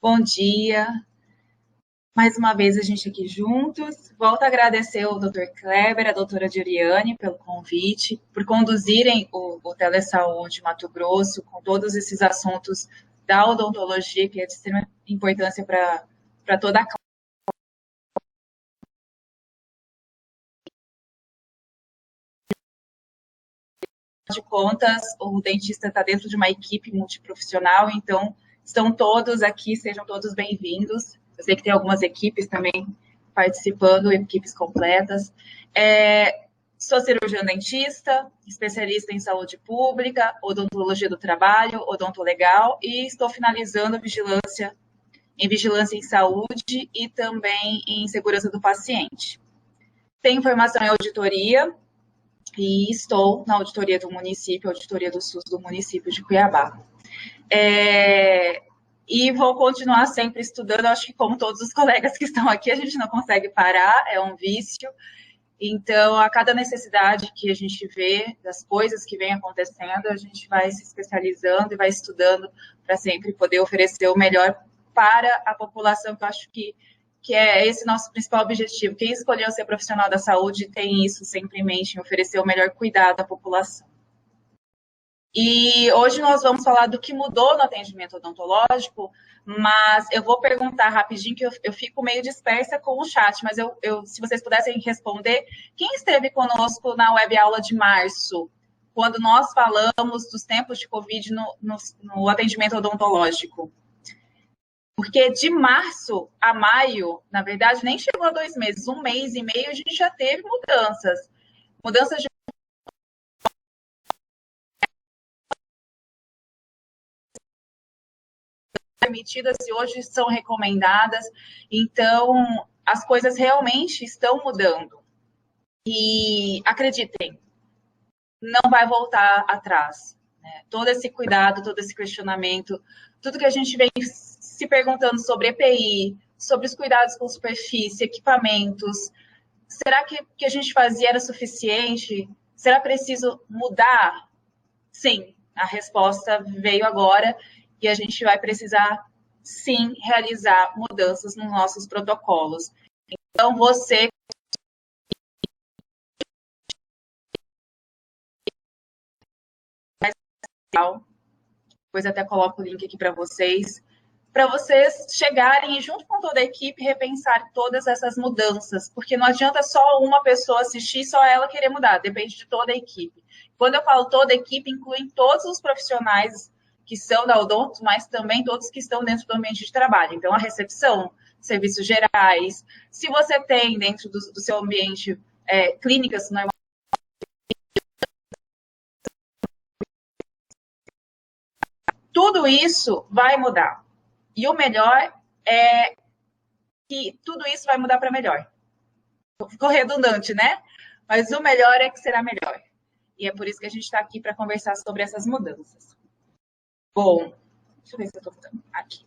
Bom dia. Mais uma vez a gente aqui juntos. Volto a agradecer ao Dr. Kleber, a doutora Doriane pelo convite, por conduzirem o Telesaúde Mato Grosso com todos esses assuntos da odontologia, que é de extrema importância para toda a classe. De contas, o dentista está dentro de uma equipe multiprofissional, então estão todos aqui, sejam todos bem-vindos. Eu sei que tem algumas equipes também participando, equipes completas. Sou cirurgião dentista, especialista em saúde pública, odontologia do trabalho, odontolegal, e estou finalizando vigilância em saúde e também em segurança do paciente. Tenho formação em auditoria, e estou na auditoria do município, auditoria do SUS do município de Cuiabá. E vou continuar sempre estudando, acho que como todos os colegas que estão aqui, a gente não consegue parar, é um vício. Então, a cada necessidade que a gente vê, das coisas que vem acontecendo, a gente vai se especializando e vai estudando para sempre poder oferecer o melhor para a população, que eu acho que é esse nosso principal objetivo. Quem escolheu ser profissional da saúde tem isso sempre em mente, em oferecer o melhor cuidado à população. E hoje nós vamos falar do que mudou no atendimento odontológico, mas eu vou perguntar rapidinho, que eu fico meio dispersa com o chat, mas se vocês pudessem responder, quem esteve conosco na web aula de março, quando nós falamos dos tempos de Covid no atendimento odontológico? Porque de março a maio, na verdade, nem chegou a 2 meses, 1 mês e meio, a gente já teve mudanças. Mudanças de permitidas e hoje são recomendadas. Então, as coisas realmente estão mudando. E acreditem, não vai voltar atrás. Né? Todo esse cuidado, todo esse questionamento, tudo que a gente vem se perguntando sobre EPI, sobre os cuidados com superfície, equipamentos, será que a gente fazia era suficiente? Será preciso mudar? Sim, a resposta veio agora e a gente vai precisar, sim, realizar mudanças nos nossos protocolos. Então, você depois até coloco o link aqui para vocês chegarem e, junto com toda a equipe, repensar todas essas mudanças, porque não adianta só uma pessoa assistir, só ela querer mudar, depende de toda a equipe. Quando eu falo toda a equipe, incluem todos os profissionais que são da Odonto, mas também todos que estão dentro do ambiente de trabalho. Então, a recepção, serviços gerais, se você tem dentro do seu ambiente clínicas normais, tudo isso vai mudar. E o melhor é que tudo isso vai mudar para melhor. Ficou redundante, né? Mas o melhor é que será melhor. E é por isso que a gente está aqui para conversar sobre essas mudanças. Bom, deixa eu ver se eu estou ficando aqui.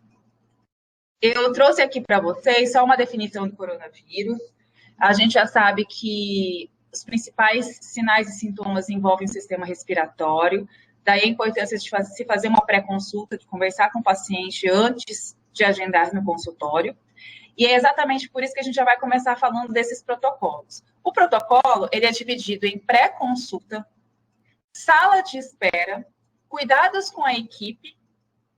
Eu trouxe aqui para vocês só uma definição do coronavírus. A gente já sabe que os principais sinais e sintomas envolvem o sistema respiratório. Daí a importância de se fazer uma pré-consulta, de conversar com o paciente antes de agendar no consultório. E é exatamente por isso que a gente já vai começar falando desses protocolos. O protocolo, ele é dividido em pré-consulta, sala de espera, cuidados com a equipe,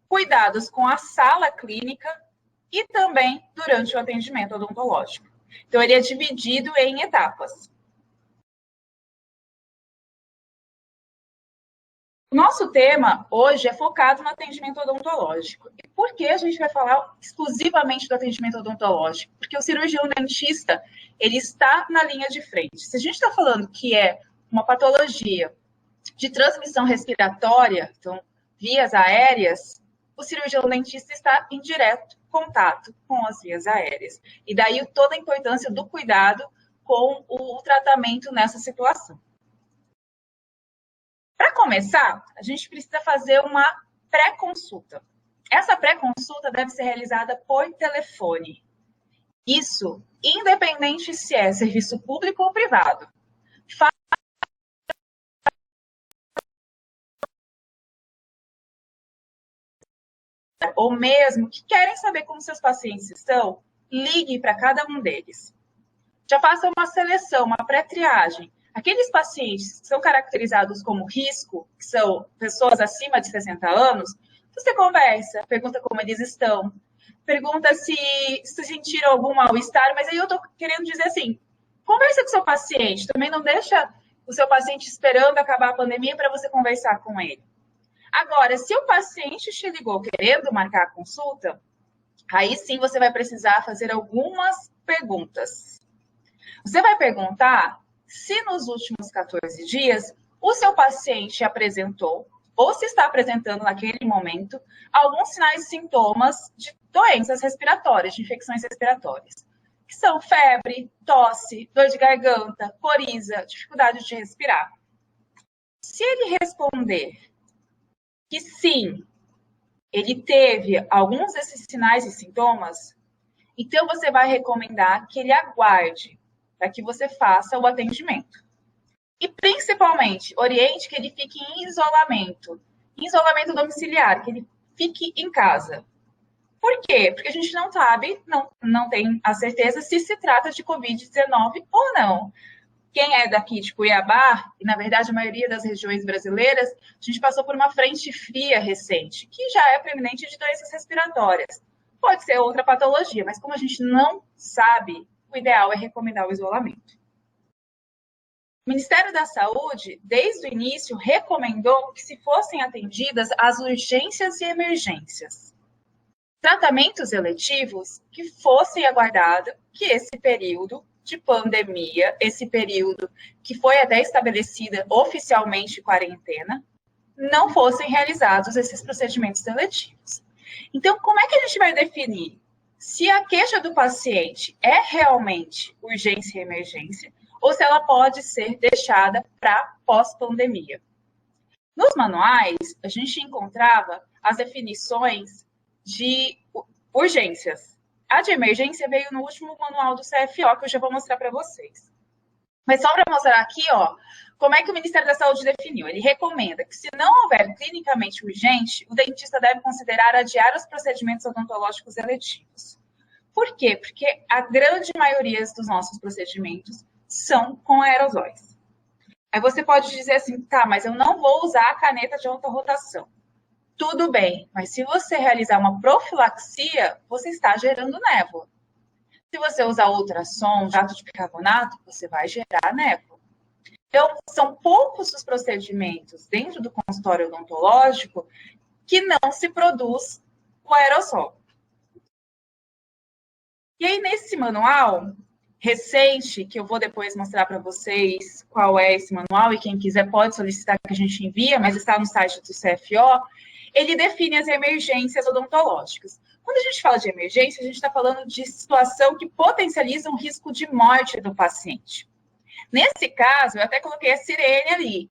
cuidados com a sala clínica e também durante o atendimento odontológico. Então, ele é dividido em etapas. Nosso tema hoje é focado no atendimento odontológico. E por que a gente vai falar exclusivamente do atendimento odontológico? Porque o cirurgião dentista, ele está na linha de frente. Se a gente está falando que é uma patologia de transmissão respiratória, então, vias aéreas, o cirurgião dentista está em direto contato com as vias aéreas. E daí toda a importância do cuidado com o tratamento nessa situação. Para começar, a gente precisa fazer uma pré-consulta. Essa pré-consulta deve ser realizada por telefone. Isso, independente se é serviço público ou privado. ou mesmo que querem saber como seus pacientes estão, ligue para cada um deles. Já faça uma seleção, uma pré-triagem. Aqueles pacientes que são caracterizados como risco, que são pessoas acima de 60 anos, você conversa, pergunta como eles estão, pergunta se sentiram algum mal-estar, mas aí eu estou querendo dizer assim, conversa com o seu paciente, também não deixa o seu paciente esperando acabar a pandemia para você conversar com ele. Agora, se o paciente te ligou querendo marcar a consulta, aí sim você vai precisar fazer algumas perguntas. Você vai perguntar se nos últimos 14 dias o seu paciente apresentou ou se está apresentando naquele momento alguns sinais e sintomas de doenças respiratórias, de infecções respiratórias, que são febre, tosse, dor de garganta, coriza, dificuldade de respirar. Se ele responder que sim, ele teve alguns desses sinais e sintomas, então você vai recomendar que ele aguarde para que você faça o atendimento. E, principalmente, oriente que ele fique em isolamento domiciliar, que ele fique em casa. Por quê? Porque a gente não sabe, não tem a certeza se se trata de Covid-19 ou não. Quem é daqui de Cuiabá, e na verdade a maioria das regiões brasileiras, a gente passou por uma frente fria recente, que já é preeminente de doenças respiratórias. Pode ser outra patologia, mas como a gente não sabe, o ideal é recomendar o isolamento. O Ministério da Saúde, desde o início, recomendou que se fossem atendidas as urgências e emergências. Tratamentos eletivos que fossem aguardados que esse período de pandemia, esse período que foi até estabelecida oficialmente quarentena, não fossem realizados esses procedimentos eletivos. Então, como é que a gente vai definir se a queixa do paciente é realmente urgência e emergência ou se ela pode ser deixada para pós-pandemia? Nos manuais, a gente encontrava as definições de urgências. A de emergência veio no último manual do CFO, que eu já vou mostrar para vocês. Mas só para mostrar aqui, como é que o Ministério da Saúde definiu. Ele recomenda que, se não houver clinicamente urgente, o dentista deve considerar adiar os procedimentos odontológicos eletivos. Por quê? Porque a grande maioria dos nossos procedimentos são com aerosóis. Aí você pode dizer assim, tá, mas eu não vou usar a caneta de alta rotação. Tudo bem, mas se você realizar uma profilaxia, você está gerando névoa. Se você usar ultrassom, jato de bicarbonato, você vai gerar névoa. Então, são poucos os procedimentos dentro do consultório odontológico que não se produz o aerossol. E aí, nesse manual recente, que eu vou depois mostrar para vocês qual é esse manual, e quem quiser pode solicitar que a gente envia, mas está no site do CFO, ele define as emergências odontológicas. Quando a gente fala de emergência, a gente está falando de situação que potencializa um risco de morte do paciente. Nesse caso, eu até coloquei a sirene ali.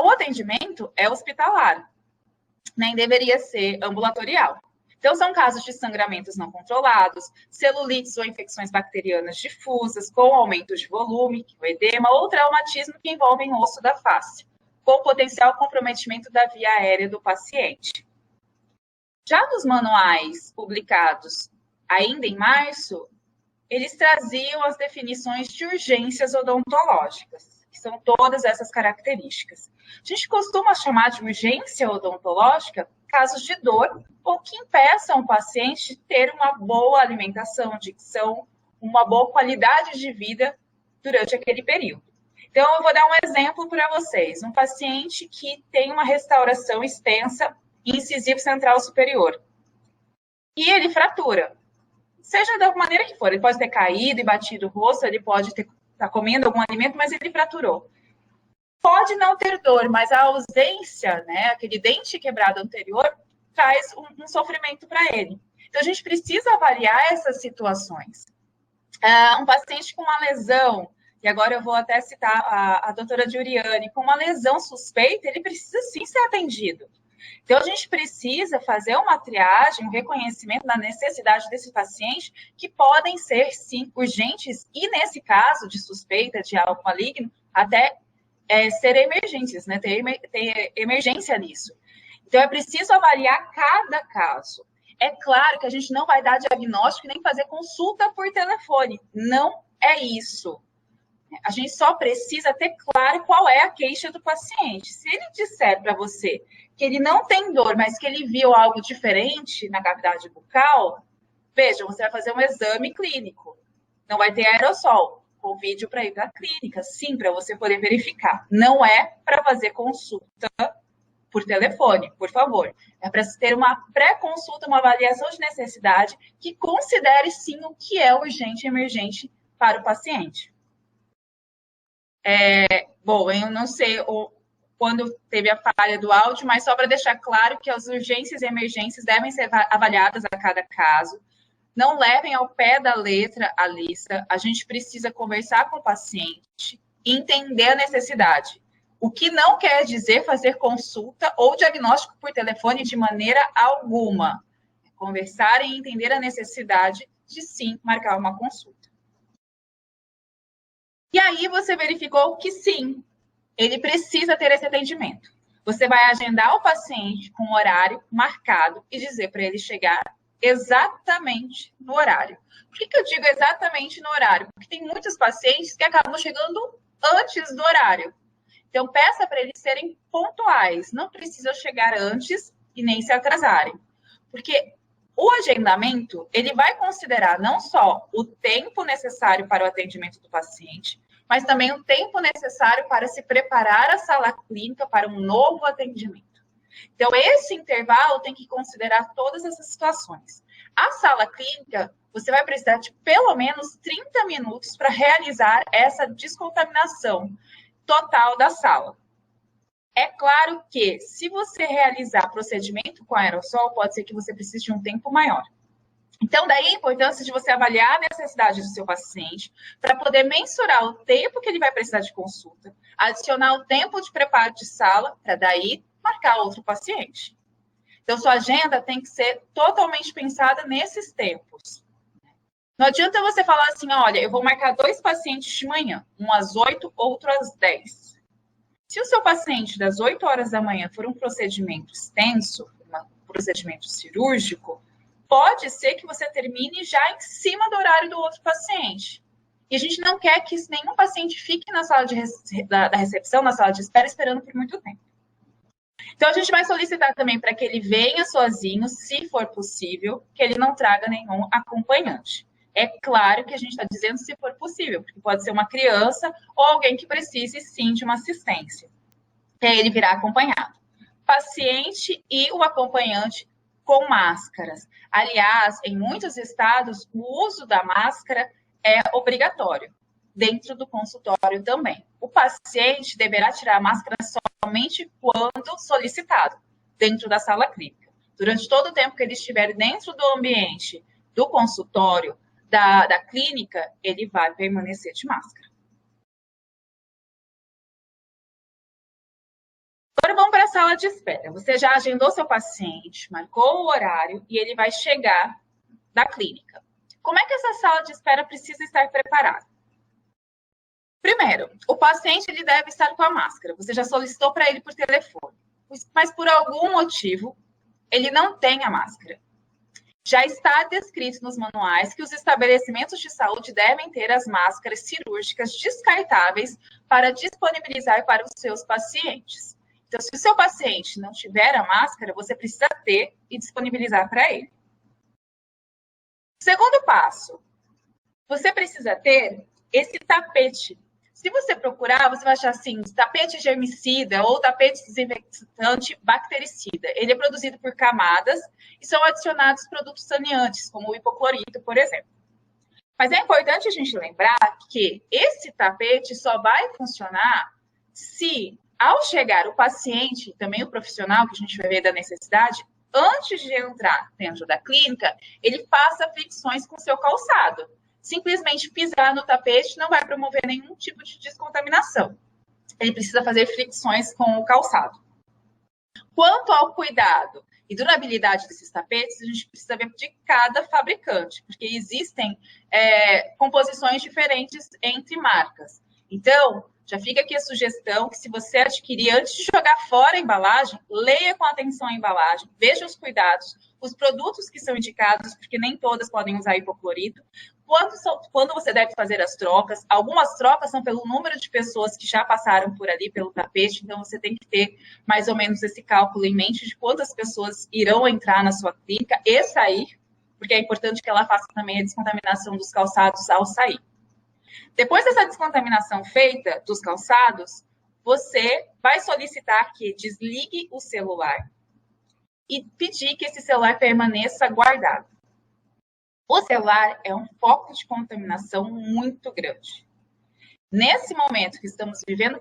O atendimento é hospitalar, nem deveria ser ambulatorial. Então, são casos de sangramentos não controlados, celulites ou infecções bacterianas difusas, com aumento de volume, que é o edema, ou traumatismo que envolvem o osso da face, com potencial comprometimento da via aérea do paciente. Já nos manuais publicados ainda em março, eles traziam as definições de urgências odontológicas, que são todas essas características. A gente costuma chamar de urgência odontológica casos de dor ou que impeçam o paciente de ter uma boa alimentação, dicção, uma boa qualidade de vida durante aquele período. Então, eu vou dar um exemplo para vocês. Um paciente que tem uma restauração extensa incisivo central superior. E ele fratura. Seja da maneira que for. Ele pode ter caído e batido o rosto, ele pode estar comendo algum alimento, mas ele fraturou. Pode não ter dor, mas a ausência, né, aquele dente quebrado anterior, traz um sofrimento para ele. Então, a gente precisa avaliar essas situações. Um paciente com uma lesão, e agora eu vou até citar a doutora Giuliani, com uma lesão suspeita, ele precisa sim ser atendido. Então, a gente precisa fazer uma triagem, um reconhecimento da necessidade desse paciente, que podem ser, sim, urgentes, e nesse caso de suspeita de algo maligno, até ser emergentes, né? Ter emergência nisso. Então, é preciso avaliar cada caso. É claro que a gente não vai dar diagnóstico nem fazer consulta por telefone. Não é isso. A gente só precisa ter claro qual é a queixa do paciente. Se ele disser para você que ele não tem dor, mas que ele viu algo diferente na cavidade bucal, veja, você vai fazer um exame clínico. Não vai ter aerossol. Convide para ir para a clínica, sim, para você poder verificar. Não é para fazer consulta por telefone, por favor. É para ter uma pré-consulta, uma avaliação de necessidade que considere, sim, o que é urgente e emergente para o paciente. Bom, eu não sei quando teve a falha do áudio, mas só para deixar claro que as urgências e emergências devem ser avaliadas a cada caso. Não levem ao pé da letra a lista. A gente precisa conversar com o paciente e entender a necessidade. O que não quer dizer fazer consulta ou diagnóstico por telefone de maneira alguma. Conversar e entender a necessidade de, sim, marcar uma consulta. E aí você verificou que, sim, ele precisa ter esse atendimento. Você vai agendar o paciente com um horário marcado e dizer para ele chegar exatamente no horário. Por que eu digo exatamente no horário? Porque tem muitos pacientes que acabam chegando antes do horário. Então, peça para eles serem pontuais. Não precisa chegar antes e nem se atrasarem. Porque o agendamento, ele vai considerar não só o tempo necessário para o atendimento do paciente, mas também o tempo necessário para se preparar a sala clínica para um novo atendimento. Então, esse intervalo tem que considerar todas essas situações. A sala clínica, você vai precisar de pelo menos 30 minutos para realizar essa descontaminação total da sala. É claro que, se você realizar procedimento com aerossol, pode ser que você precise de um tempo maior. Então, daí a importância de você avaliar a necessidade do seu paciente para poder mensurar o tempo que ele vai precisar de consulta, adicionar o tempo de preparo de sala, para daí marcar outro paciente. Então, sua agenda tem que ser totalmente pensada nesses tempos. Não adianta você falar assim, olha, eu vou marcar 2 pacientes de manhã, um às 8, outro às 10. Se o seu paciente das 8 horas da manhã for um procedimento extenso, um procedimento cirúrgico, pode ser que você termine já em cima do horário do outro paciente. E a gente não quer que nenhum paciente fique na sala da recepção, na sala de espera, esperando por muito tempo. Então, a gente vai solicitar também para que ele venha sozinho, se for possível, que ele não traga nenhum acompanhante. É claro que a gente está dizendo se for possível, porque pode ser uma criança ou alguém que precise, sim, de uma assistência. E aí ele virá acompanhado. Paciente e o acompanhante com máscaras. Aliás, em muitos estados, o uso da máscara é obrigatório, dentro do consultório também. O paciente deverá tirar a máscara somente quando solicitado, dentro da sala clínica. Durante todo o tempo que ele estiver dentro do ambiente do consultório, da clínica, ele vai permanecer de máscara. Agora vamos para a sala de espera. Você já agendou seu paciente, marcou o horário e ele vai chegar da clínica. Como é que essa sala de espera precisa estar preparada? Primeiro, o paciente ele deve estar com a máscara. Você já solicitou para ele por telefone. Mas por algum motivo, ele não tem a máscara. Já está descrito nos manuais que os estabelecimentos de saúde devem ter as máscaras cirúrgicas descartáveis para disponibilizar para os seus pacientes. Então, se o seu paciente não tiver a máscara, você precisa ter e disponibilizar para ele. Segundo passo, você precisa ter esse tapete. Se você procurar, você vai achar assim, tapete germicida ou tapete desinfetante bactericida. Ele é produzido por camadas e são adicionados produtos saneantes, como o hipoclorito, por exemplo. Mas é importante a gente lembrar que esse tapete só vai funcionar se, ao chegar o paciente, também o profissional, que a gente vai ver da necessidade, antes de entrar dentro da clínica, ele faça fricções com o seu calçado. Simplesmente pisar no tapete não vai promover nenhum tipo de descontaminação. Ele precisa fazer fricções com o calçado. Quanto ao cuidado e durabilidade desses tapetes, a gente precisa ver de cada fabricante, porque existem composições diferentes entre marcas. Então, Já fica aqui a sugestão que, se você adquirir, antes de jogar fora a embalagem, leia com atenção a embalagem, veja os cuidados, os produtos que são indicados, porque nem todas podem usar hipoclorito, quando você deve fazer as trocas. Algumas trocas são pelo número de pessoas que já passaram por ali, pelo tapete, então você tem que ter mais ou menos esse cálculo em mente de quantas pessoas irão entrar na sua clínica e sair, porque é importante que ela faça também a descontaminação dos calçados ao sair. Depois dessa descontaminação feita dos calçados, você vai solicitar que desligue o celular e pedir que esse celular permaneça guardado. O celular é um foco de contaminação muito grande. Nesse momento que estamos vivendo,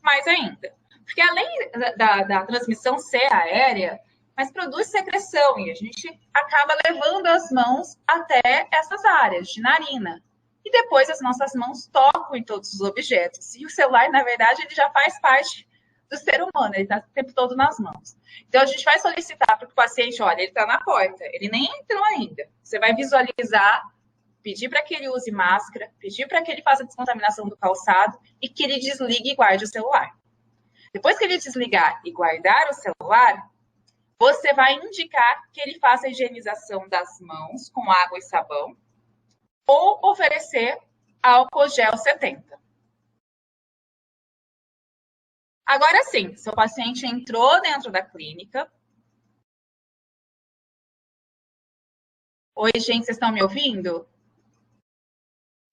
mais ainda. Porque além da transmissão ser aérea, mas produz secreção e a gente acaba levando as mãos até essas áreas de narina. E depois as nossas mãos tocam em todos os objetos. E o celular, na verdade, ele já faz parte do ser humano, ele está o tempo todo nas mãos. Então, a gente vai solicitar para o paciente, olha, ele está na porta, ele nem entrou ainda. Você vai visualizar, pedir para que ele use máscara, pedir para que ele faça a descontaminação do calçado e que ele desligue e guarde o celular. Depois que ele desligar e guardar o celular, você vai indicar que ele faça a higienização das mãos com água e sabão, ou oferecer álcool gel 70. Agora sim, seu paciente entrou dentro da clínica. Oi, gente, vocês estão me ouvindo?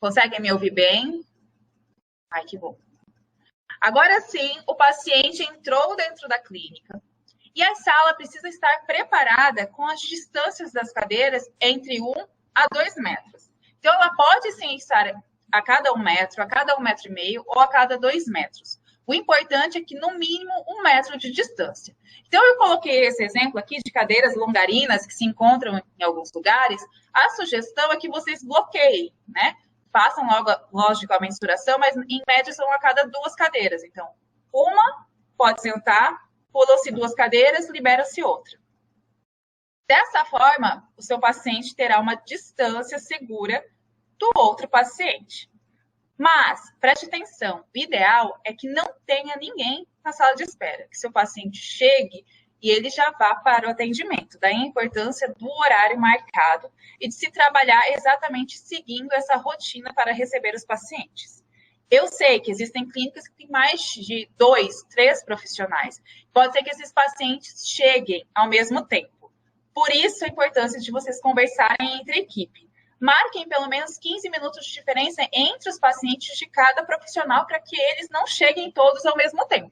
Conseguem me ouvir bem? Ai, que bom. Agora sim, o paciente entrou dentro da clínica e a sala precisa estar preparada com as distâncias das cadeiras entre 1 a 2 metros. Então, ela pode sim estar a cada 1 metro, a cada 1,5 metros ou a cada 2 metros. O importante é que, no mínimo, 1 metro de distância. Então, eu coloquei esse exemplo aqui de cadeiras longarinas que se encontram em alguns lugares. A sugestão é que vocês bloqueiem, né? Façam logo, lógico, a mensuração, mas em média são a cada 2 cadeiras. Então, uma pode sentar, pula-se 2 cadeiras, libera-se outra. Dessa forma, o seu paciente terá uma distância segura do outro paciente. Mas, preste atenção, o ideal é que não tenha ninguém na sala de espera, que seu paciente chegue e ele já vá para o atendimento. Daí a importância do horário marcado e de se trabalhar exatamente seguindo essa rotina para receber os pacientes. Eu sei que existem clínicas que têm mais de 2, 3 profissionais. Pode ser que esses pacientes cheguem ao mesmo tempo. Por isso, a importância de vocês conversarem entre equipe. Marquem pelo menos 15 minutos de diferença entre os pacientes de cada profissional para que eles não cheguem todos ao mesmo tempo.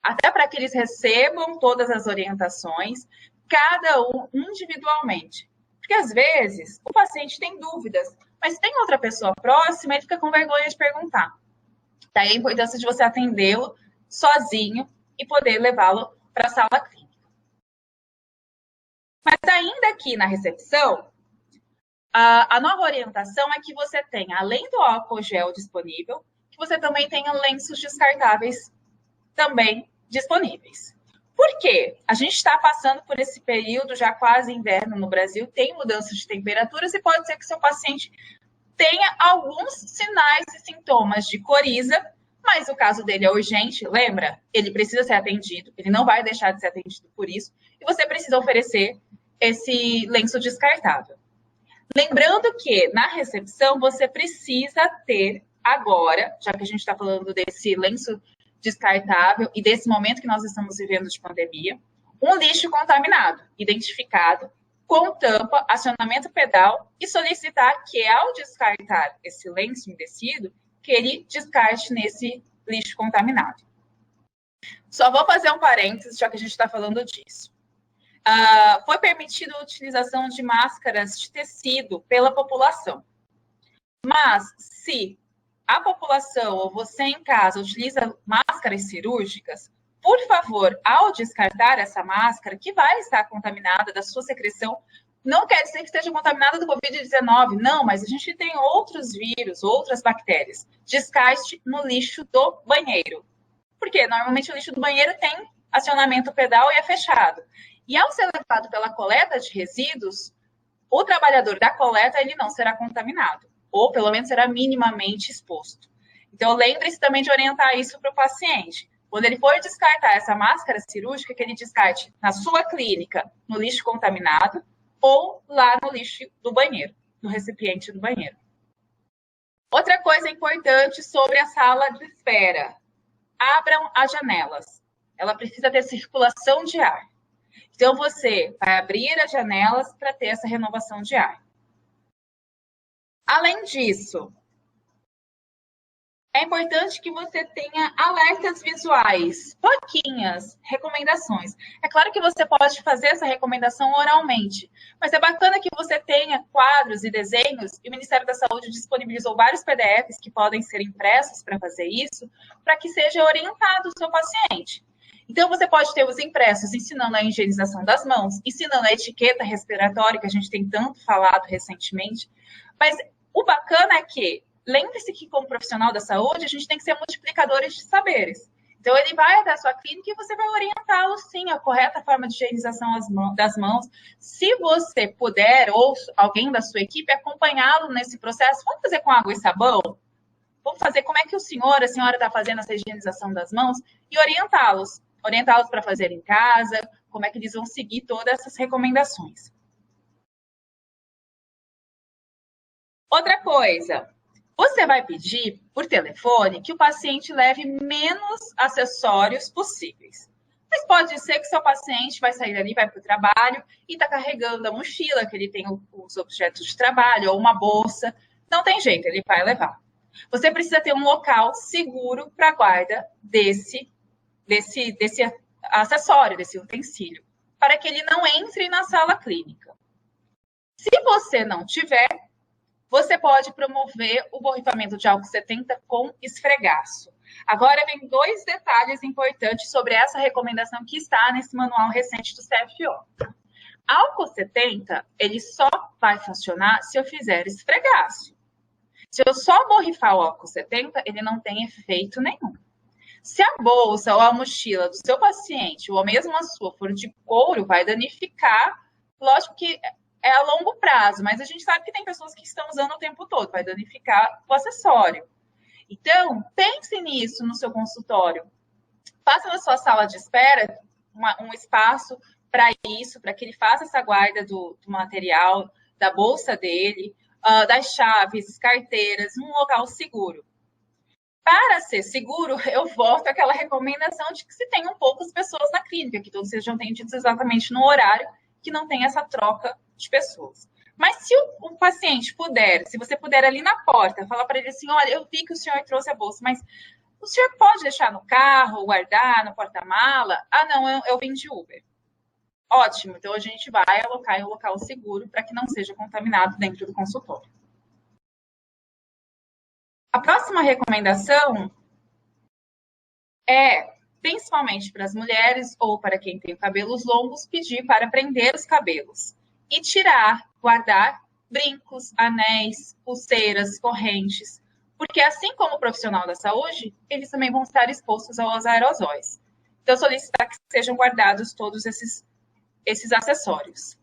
Até para que eles recebam todas as orientações, cada um individualmente. Porque, às vezes, o paciente tem dúvidas, mas tem outra pessoa próxima e ele fica com vergonha de perguntar. Daí a importância de você atendê-lo sozinho e poder levá-lo para a sala clínica. Mas ainda aqui na recepção, a nova orientação é que você tenha, além do álcool gel disponível, que você também tenha lenços descartáveis também disponíveis. Por quê? A gente está passando por esse período já quase inverno no Brasil, tem mudanças de temperaturas e pode ser que seu paciente tenha alguns sinais e sintomas de coriza, mas o caso dele é urgente, lembra? Ele precisa ser atendido, ele não vai deixar de ser atendido por isso, e você precisa oferecer esse lenço descartável. Lembrando que na recepção você precisa ter agora, já que a gente está falando desse lenço descartável e desse momento que nós estamos vivendo de pandemia, um lixo contaminado, identificado, com tampa, acionamento pedal e solicitar que, ao descartar esse lenço umedecido, que ele descarte nesse lixo contaminado. Só vou fazer um parênteses, já que a gente está falando disso. Foi permitida a utilização de máscaras de tecido pela população. Mas, se a população ou você em casa utiliza máscaras cirúrgicas, por favor, ao descartar essa máscara, que vai estar contaminada da sua secreção, não quer dizer que esteja contaminada do Covid-19, não, mas a gente tem outros vírus, outras bactérias. Descarte no lixo do banheiro. Porque normalmente o lixo do banheiro tem acionamento pedal e é fechado. E ao ser levado pela coleta de resíduos, o trabalhador da coleta ele não será contaminado, ou pelo menos será minimamente exposto. Então, lembre-se também de orientar isso para o paciente. Quando ele for descartar essa máscara cirúrgica, que ele descarte na sua clínica, no lixo contaminado, ou lá no lixo do banheiro, no recipiente do banheiro. Outra coisa importante sobre a sala de espera: abram as janelas. Ela precisa ter circulação de ar. Então, você vai abrir as janelas para ter essa renovação de ar. Além disso, é importante que você tenha alertas visuais, plaquinhas, recomendações. É claro que você pode fazer essa recomendação oralmente, mas é bacana que você tenha quadros e desenhos, e o Ministério da Saúde disponibilizou vários PDFs que podem ser impressos para fazer isso, para que seja orientado o seu paciente. Então, você pode ter os impressos ensinando a higienização das mãos, ensinando a etiqueta respiratória, que a gente tem tanto falado recentemente, mas o bacana é que lembre-se que, como profissional da saúde, a gente tem que ser multiplicadores de saberes. Então, ele vai até a sua clínica e você vai orientá-lo, sim, a correta forma de higienização das mãos. Se você puder, ou alguém da sua equipe, acompanhá-lo nesse processo, vamos fazer com água e sabão? Vamos fazer como é que a senhora está fazendo essa higienização das mãos e orientá-los. Orientá-los para fazer em casa, como é que eles vão seguir todas essas recomendações. Outra coisa, você vai pedir por telefone que o paciente leve menos acessórios possíveis. Mas pode ser que seu paciente vai sair dali, vai para o trabalho e está carregando a mochila, que ele tem os objetos de trabalho, ou uma bolsa. Não tem jeito, ele vai levar. Você precisa ter um local seguro para a guarda desse acessório, desse utensílio, para que ele não entre na sala clínica. Se você não tiver, você pode promover o borrifamento de álcool 70 com esfregaço. Agora vem 2 detalhes importantes sobre essa recomendação que está nesse manual recente do CFO. Álcool 70, ele só vai funcionar se eu fizer esfregaço. Se eu só borrifar o álcool 70, ele não tem efeito nenhum. Se a bolsa ou a mochila do seu paciente, ou mesmo a sua, for de couro, vai danificar. Lógico que é a longo prazo, mas a gente sabe que tem pessoas que estão usando o tempo todo, vai danificar o acessório. Então, pense nisso no seu consultório. Faça na sua sala de espera um espaço para isso, para que ele faça essa guarda do material, da bolsa dele, das chaves, carteiras, num local seguro. Para ser seguro, eu volto àquela recomendação de que se tenham poucas pessoas na clínica, que todos sejam atendidos exatamente no horário, que não tem essa troca de pessoas. Mas se o paciente puder, se você puder ali na porta, falar para ele assim, olha, eu vi que o senhor trouxe a bolsa, mas o senhor pode deixar no carro, guardar no porta-mala? Ah, não, eu vim de Uber. Ótimo, então a gente vai alocar em um local seguro para que não seja contaminado dentro do consultório. A próxima recomendação é, principalmente para as mulheres ou para quem tem cabelos longos, pedir para prender os cabelos e tirar, guardar brincos, anéis, pulseiras, correntes, porque assim como o profissional da saúde, eles também vão estar expostos aos aerosóis. Então, solicitar que sejam guardados todos esses acessórios.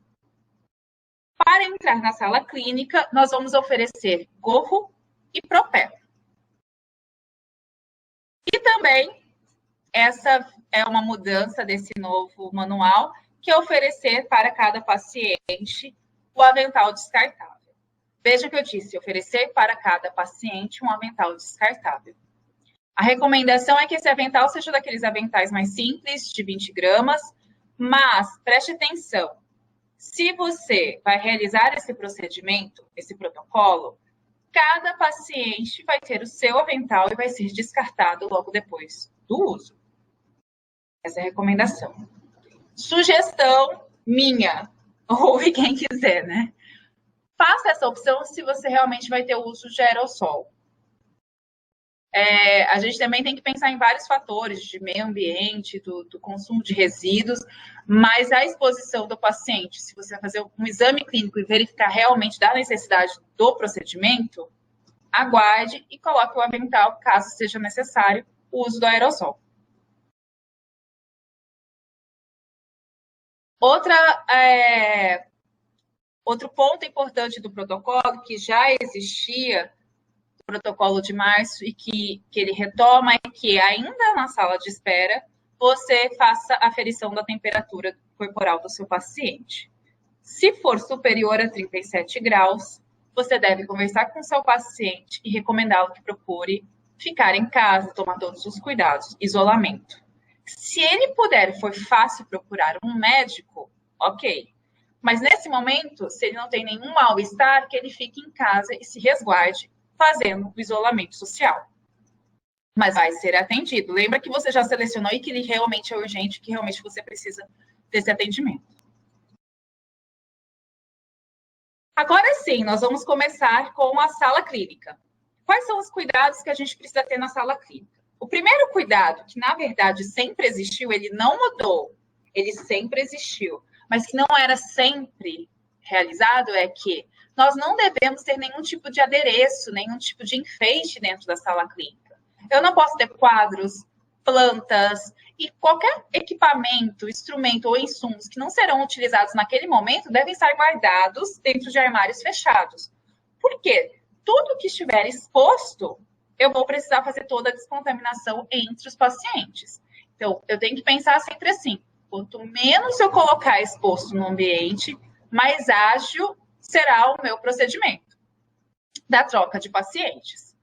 Para entrar na sala clínica, nós vamos oferecer gorro e propel. E também, essa é uma mudança desse novo manual, que é oferecer para cada paciente o avental descartável. Veja que eu disse, oferecer para cada paciente um avental descartável. A recomendação é que esse avental seja daqueles aventais mais simples, de 20 gramas, mas preste atenção, se você vai realizar esse procedimento, esse protocolo, cada paciente vai ter o seu avental e vai ser descartado logo depois do uso. Essa é a recomendação. Sugestão minha, ouve quem quiser, né? Faça essa opção se você realmente vai ter o uso de aerossol. A gente também tem que pensar em vários fatores de meio ambiente, do consumo de resíduos, mas a exposição do paciente, se você vai fazer um exame clínico e verificar realmente da necessidade do procedimento, aguarde e coloque o avental, caso seja necessário, o uso do aerossol. Outro ponto importante do protocolo, que já existia protocolo de março e que ele retoma é que ainda na sala de espera você faça a aferição da temperatura corporal do seu paciente. Se for superior a 37 graus, você deve conversar com o seu paciente e recomendá-lo que procure ficar em casa, tomar todos os cuidados, isolamento. Se ele puder, for fácil procurar um médico, ok. Mas nesse momento, se ele não tem nenhum mal-estar, que ele fique em casa e se resguarde fazendo o isolamento social. Mas vai ser atendido. Lembra que você já selecionou e que ele realmente é urgente, que realmente você precisa desse atendimento. Agora sim, nós vamos começar com a sala clínica. Quais são os cuidados que a gente precisa ter na sala clínica? O primeiro cuidado, que na verdade sempre existiu, ele não mudou, ele sempre existiu, mas que não era sempre realizado, é que nós não devemos ter nenhum tipo de adereço, nenhum tipo de enfeite dentro da sala clínica. Eu não posso ter quadros, plantas e qualquer equipamento, instrumento ou insumos que não serão utilizados naquele momento devem estar guardados dentro de armários fechados. Por quê? Tudo que estiver exposto, eu vou precisar fazer toda a descontaminação entre os pacientes. Então, eu tenho que pensar sempre assim, quanto menos eu colocar exposto no ambiente, mais ágil será o meu procedimento da troca de pacientes.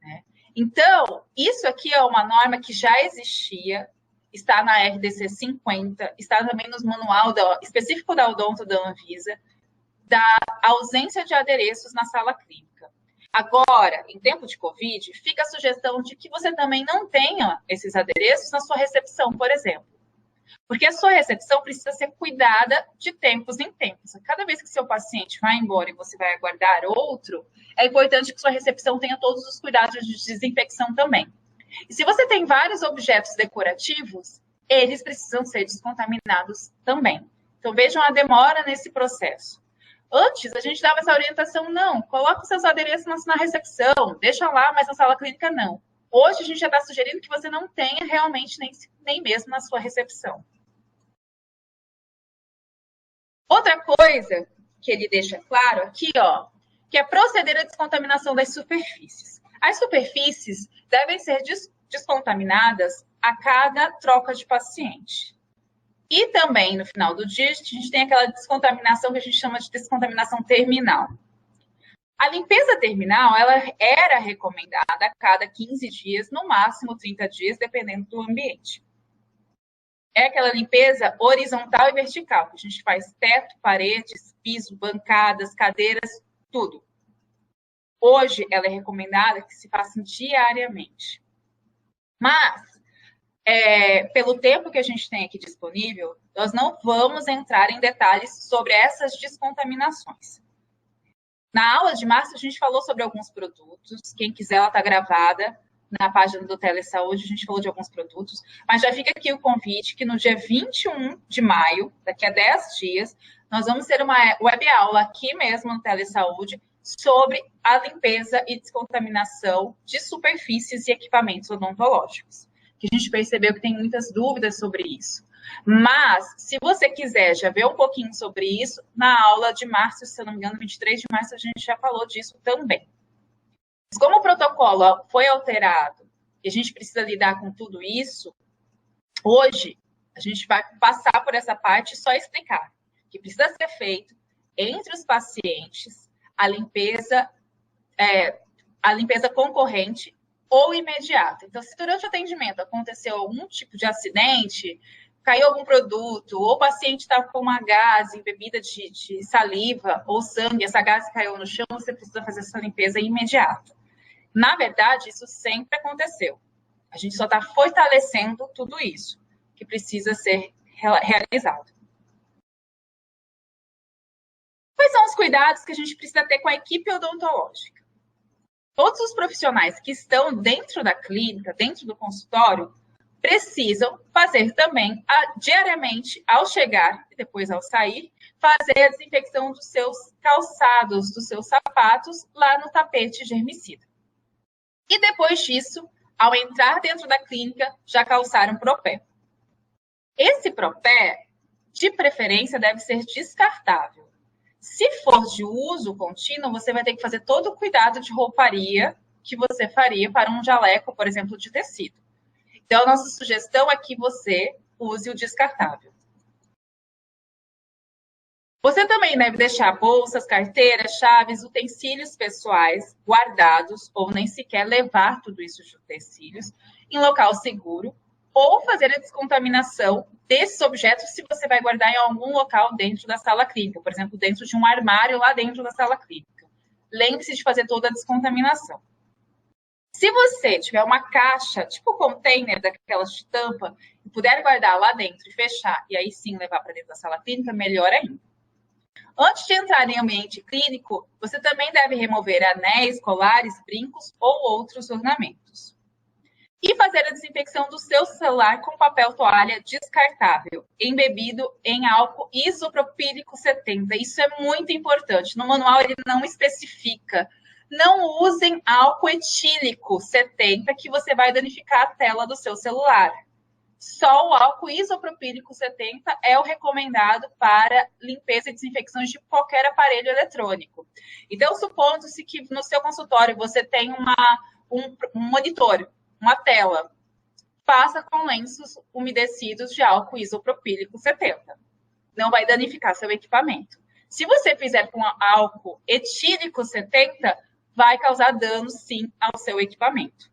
Né? Então, isso aqui é uma norma que já existia, está na RDC 50, está também no manual específico da Odonto da Anvisa, da ausência de adereços na sala clínica. Agora, em tempo de Covid, fica a sugestão de que você também não tenha esses adereços na sua recepção, por exemplo. Porque a sua recepção precisa ser cuidada de tempos em tempos. Cada vez que seu paciente vai embora e você vai aguardar outro, é importante que sua recepção tenha todos os cuidados de desinfecção também. E se você tem vários objetos decorativos, eles precisam ser descontaminados também. Então, vejam a demora nesse processo. Antes, a gente dava essa orientação, não, coloca os seus adereços na recepção, deixa lá, mas na sala clínica não. Hoje, a gente já está sugerindo que você não tenha realmente nem mesmo na sua recepção. Outra coisa que ele deixa claro aqui, ó, que é proceder à descontaminação das superfícies. As superfícies devem ser descontaminadas a cada troca de paciente. E também, no final do dia, a gente tem aquela descontaminação que a gente chama de descontaminação terminal. A limpeza terminal, ela era recomendada a cada 15 dias, no máximo 30 dias, dependendo do ambiente. É aquela limpeza horizontal e vertical, que a gente faz teto, paredes, piso, bancadas, cadeiras, tudo. Hoje, ela é recomendada que se faça diariamente. Mas, pelo tempo que a gente tem aqui disponível, nós não vamos entrar em detalhes sobre essas descontaminações. Na aula de março, a gente falou sobre alguns produtos. Quem quiser, ela está gravada na página do Telesaúde, a gente falou de alguns produtos. Mas já fica aqui o convite que no dia 21 de maio, daqui a 10 dias, nós vamos ter uma web aula aqui mesmo no Telesaúde sobre a limpeza e descontaminação de superfícies e equipamentos odontológicos. Que a gente percebeu que tem muitas dúvidas sobre isso. Mas, se você quiser já ver um pouquinho sobre isso, na aula de março, se eu não me engano, 23 de março, a gente já falou disso também. Mas como o protocolo foi alterado e a gente precisa lidar com tudo isso, hoje a gente vai passar por essa parte e só explicar que precisa ser feito entre os pacientes a limpeza concorrente ou imediata. Então, se durante o atendimento aconteceu algum tipo de acidente, caiu algum produto, ou o paciente estava com uma gase embebida de saliva ou sangue, essa gase caiu no chão, você precisa fazer essa limpeza imediata. Na verdade, isso sempre aconteceu. A gente só está fortalecendo tudo isso que precisa ser realizado. Quais são os cuidados que a gente precisa ter com a equipe odontológica? Todos os profissionais que estão dentro da clínica, dentro do consultório, precisam fazer também, diariamente, ao chegar e depois ao sair, fazer a desinfecção dos seus calçados, dos seus sapatos, lá no tapete germicida. E depois disso, ao entrar dentro da clínica, já calçar um propé. Esse propé, de preferência, deve ser descartável. Se for de uso contínuo, você vai ter que fazer todo o cuidado de rouparia que você faria para um jaleco, por exemplo, de tecido. Então, a nossa sugestão é que você use o descartável. Você também deve deixar bolsas, carteiras, chaves, utensílios pessoais guardados, ou nem sequer levar tudo isso de utensílios, em local seguro, ou fazer a descontaminação desses objetos se você vai guardar em algum local dentro da sala clínica, por exemplo, dentro de um armário lá dentro da sala clínica. Lembre-se de fazer toda a descontaminação. Se você tiver uma caixa, tipo container daquelas de tampa, e puder guardar lá dentro e fechar, e aí sim levar para dentro da sala clínica, melhor ainda. Antes de entrar em ambiente clínico, você também deve remover anéis, colares, brincos ou outros ornamentos. E fazer a desinfecção do seu celular com papel toalha descartável, embebido em álcool isopropílico 70. Isso é muito importante. No manual ele não especifica. Não usem álcool etílico 70, que você vai danificar a tela do seu celular. Só o álcool isopropílico 70 é o recomendado para limpeza e desinfecção de qualquer aparelho eletrônico. Então, supondo-se que no seu consultório você tem um monitor, uma tela, faça com lenços umedecidos de álcool isopropílico 70. Não vai danificar seu equipamento. Se você fizer com álcool etílico 70, vai causar dano, sim, ao seu equipamento.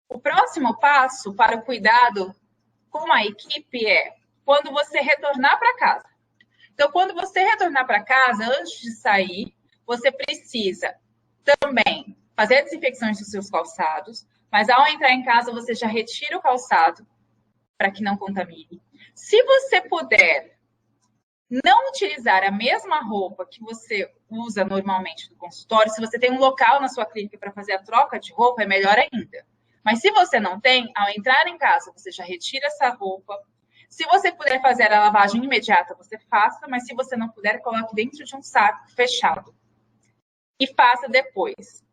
O próximo passo para o cuidado com a equipe é quando você retornar para casa. Então, quando você retornar para casa, antes de sair, você precisa também fazer a desinfecção dos seus calçados, mas ao entrar em casa, você já retira o calçado para que não contamine. Se você puder não utilizar a mesma roupa que você usa normalmente no consultório, se você tem um local na sua clínica para fazer a troca de roupa, é melhor ainda. Mas se você não tem, ao entrar em casa, você já retira essa roupa. Se você puder fazer a lavagem imediata, você faça, mas se você não puder, coloque dentro de um saco fechado. E faça depois.